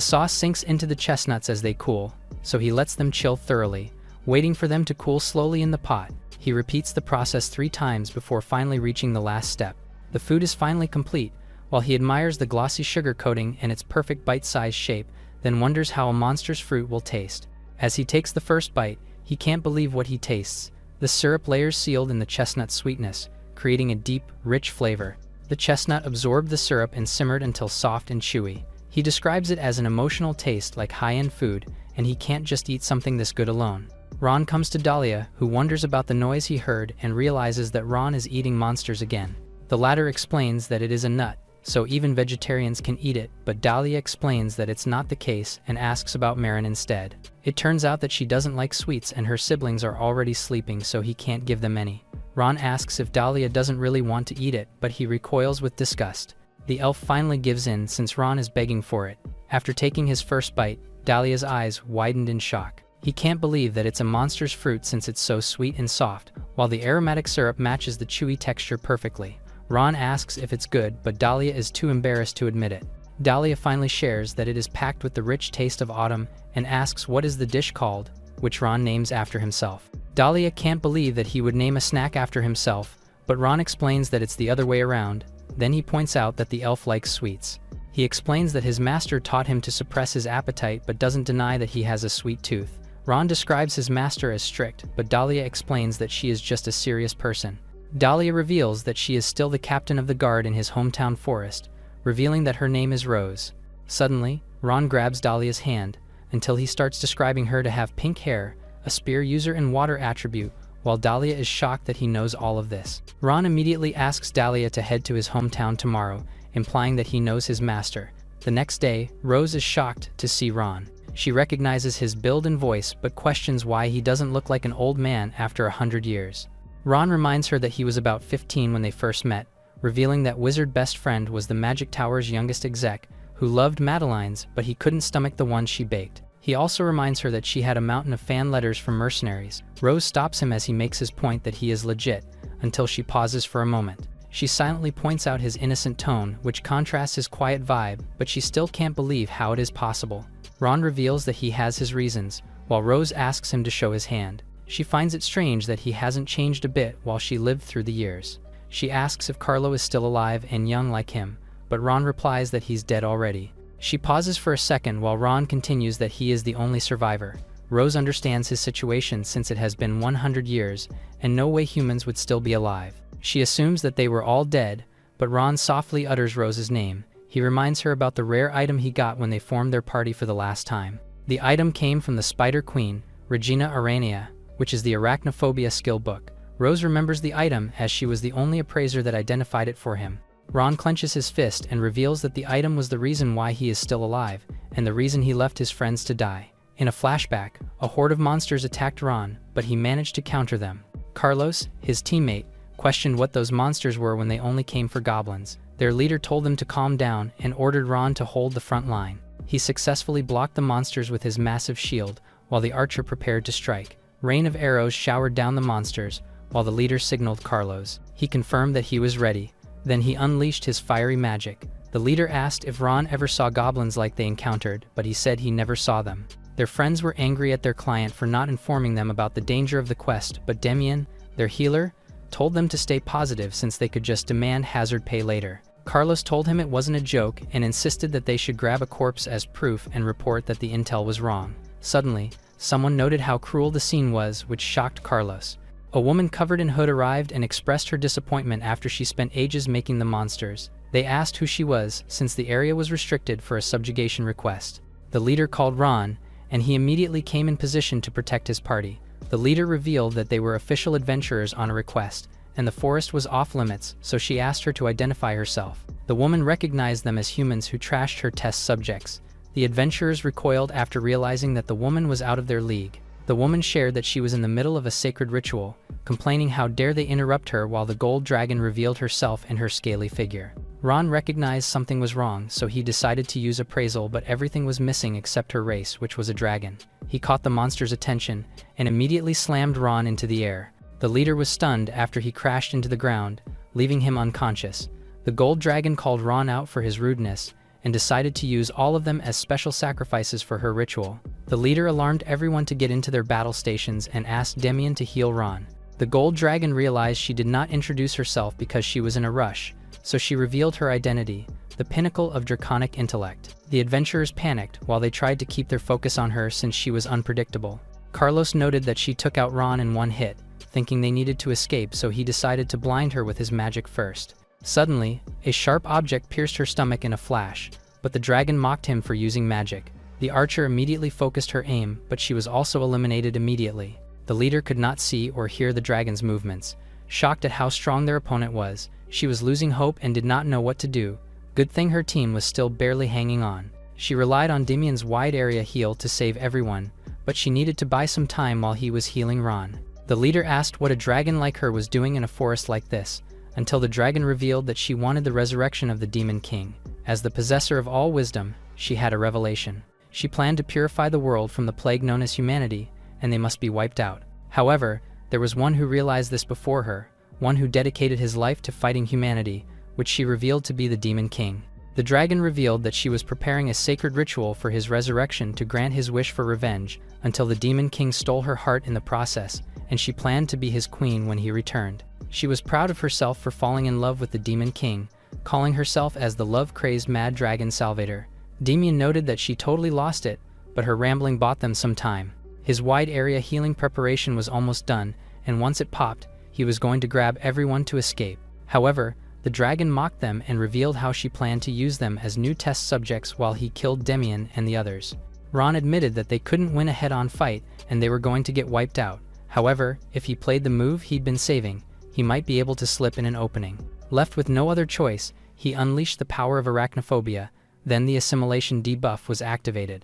sauce sinks into the chestnuts as they cool, so he lets them chill thoroughly, waiting for them to cool slowly in the pot. He repeats the process 3 times before finally reaching the last step. The food is finally complete, while he admires the glossy sugar coating and its perfect bite-sized shape, then wonders how a monster's fruit will taste. As he takes the first bite, he can't believe what he tastes. The syrup layers sealed in the chestnut sweetness, creating a deep, rich flavor. The chestnut absorbed the syrup and simmered until soft and chewy. He describes it as an emotional taste like high-end food, and he can't just eat something this good alone. Ron comes to Dahlia, who wonders about the noise he heard and realizes that Ron is eating monsters again. The latter explains that it is a nut, so even vegetarians can eat it, but Dahlia explains that it's not the case and asks about Marin instead. It turns out that she doesn't like sweets and her siblings are already sleeping, so he can't give them any. Ron asks if Dahlia doesn't really want to eat it, but he recoils with disgust. The elf finally gives in since Ron is begging for it. After taking his first bite, Dahlia's eyes widened in shock. He can't believe that it's a monster's fruit since it's so sweet and soft, while the aromatic syrup matches the chewy texture perfectly. Ron asks if it's good, but Dahlia is too embarrassed to admit it. Dahlia finally shares that it is packed with the rich taste of autumn and asks what is the dish called, which Ron names after himself. Dahlia can't believe that he would name a snack after himself, but Ron explains that it's the other way around. Then he points out that the elf likes sweets. He explains that his master taught him to suppress his appetite but doesn't deny that he has a sweet tooth. Ron describes his master as strict, but Dahlia explains that she is just a serious person. Dahlia reveals that she is still the captain of the guard in his hometown forest, revealing that her name is Rose. Suddenly, Ron grabs Dahlia's hand, until he starts describing her to have pink hair, a spear user and water attribute, while Dahlia is shocked that he knows all of this. Ron immediately asks Dahlia to head to his hometown tomorrow, implying that he knows his master. The next day, Rose is shocked to see Ron. She recognizes his build and voice but questions why he doesn't look like an old man after 100 years. Ron reminds her that he was about 15 when they first met, revealing that Wizard Best Friend was the Magic Tower's youngest exec, who loved Madeleines but he couldn't stomach the one she baked. He also reminds her that she had a mountain of fan letters from mercenaries. Rose stops him as he makes his point that he is legit, until she pauses for a moment. She silently points out his innocent tone, which contrasts his quiet vibe, but she still can't believe how it is possible. Ron reveals that he has his reasons, while Rose asks him to show his hand. She finds it strange that he hasn't changed a bit while she lived through the years. She asks if Carlo is still alive and young like him, but Ron replies that he's dead already. She pauses for a second while Ron continues that he is the only survivor. Rose understands his situation since it has been 100 years, and no way humans would still be alive. She assumes that they were all dead, but Ron softly utters Rose's name. He reminds her about the rare item he got when they formed their party for the last time. The item came from the Spider Queen, Regina Aranea, which is the Arachnophobia skill book. Rose remembers the item as she was the only appraiser that identified it for him. Ron clenches his fist and reveals that the item was the reason why he is still alive, and the reason he left his friends to die. In a flashback, a horde of monsters attacked Ron, but he managed to counter them. Carlos, his teammate, questioned what those monsters were when they only came for goblins. Their leader told them to calm down and ordered Ron to hold the front line. He successfully blocked the monsters with his massive shield, while the archer prepared to strike. Rain of arrows showered down the monsters, while the leader signaled Carlos. He confirmed that he was ready. Then he unleashed his fiery magic. The leader asked if Ron ever saw goblins like they encountered, but he said he never saw them. Their friends were angry at their client for not informing them about the danger of the quest, but Demian, their healer, told them to stay positive since they could just demand hazard pay later. Carlos told him it wasn't a joke and insisted that they should grab a corpse as proof and report that the intel was wrong. Suddenly, someone noted how cruel the scene was, which shocked Carlos. A woman covered in hood arrived and expressed her disappointment after she spent ages making the monsters. They asked who she was, since the area was restricted for a subjugation request. The leader called Ron, and he immediately came in position to protect his party. The leader revealed that they were official adventurers on a request, and the forest was off-limits, so she asked her to identify herself. The woman recognized them as humans who trashed her test subjects. The adventurers recoiled after realizing that the woman was out of their league. The woman shared that she was in the middle of a sacred ritual, complaining how dare they interrupt her while the gold dragon revealed herself and her scaly figure. Ron recognized something was wrong, so he decided to use appraisal, but everything was missing except her race, which was a dragon. He caught the monster's attention and immediately slammed Ron into the air. The leader was stunned after he crashed into the ground, leaving him unconscious. The gold dragon called Ron out for his rudeness and decided to use all of them as special sacrifices for her ritual. The leader alarmed everyone to get into their battle stations and asked Demian to heal Ron. The gold dragon realized she did not introduce herself because she was in a rush, so she revealed her identity, the pinnacle of draconic intellect. The adventurers panicked while they tried to keep their focus on her since she was unpredictable. Carlos noted that she took out Ron in one hit, thinking they needed to escape, so he decided to blind her with his magic first. Suddenly, a sharp object pierced her stomach in a flash, but the dragon mocked him for using magic. The archer immediately focused her aim, but she was also eliminated immediately. The leader could not see or hear the dragon's movements. Shocked at how strong their opponent was, she was losing hope and did not know what to do. Good thing her team was still barely hanging on. She relied on Demian's wide area heal to save everyone, but she needed to buy some time while he was healing Ron. The leader asked what a dragon like her was doing in a forest like this, until the dragon revealed that she wanted the resurrection of the Demon King. As the possessor of all wisdom, she had a revelation. She planned to purify the world from the plague known as humanity, and they must be wiped out. However, there was one who realized this before her, one who dedicated his life to fighting humanity, which she revealed to be the Demon King. The dragon revealed that she was preparing a sacred ritual for his resurrection to grant his wish for revenge, until the Demon King stole her heart in the process, and she planned to be his queen when he returned. She was proud of herself for falling in love with the Demon King, calling herself as the love-crazed Mad Dragon Salvator. Demian noted that she totally lost it, but her rambling bought them some time. His wide area healing preparation was almost done, and once it popped, he was going to grab everyone to escape. However, the dragon mocked them and revealed how she planned to use them as new test subjects while he killed Demian and the others. Ron admitted that they couldn't win a head-on fight and they were going to get wiped out. However, if he played the move he'd been saving, he might be able to slip in an opening. Left with no other choice, he unleashed the power of arachnophobia. Then the assimilation debuff was activated.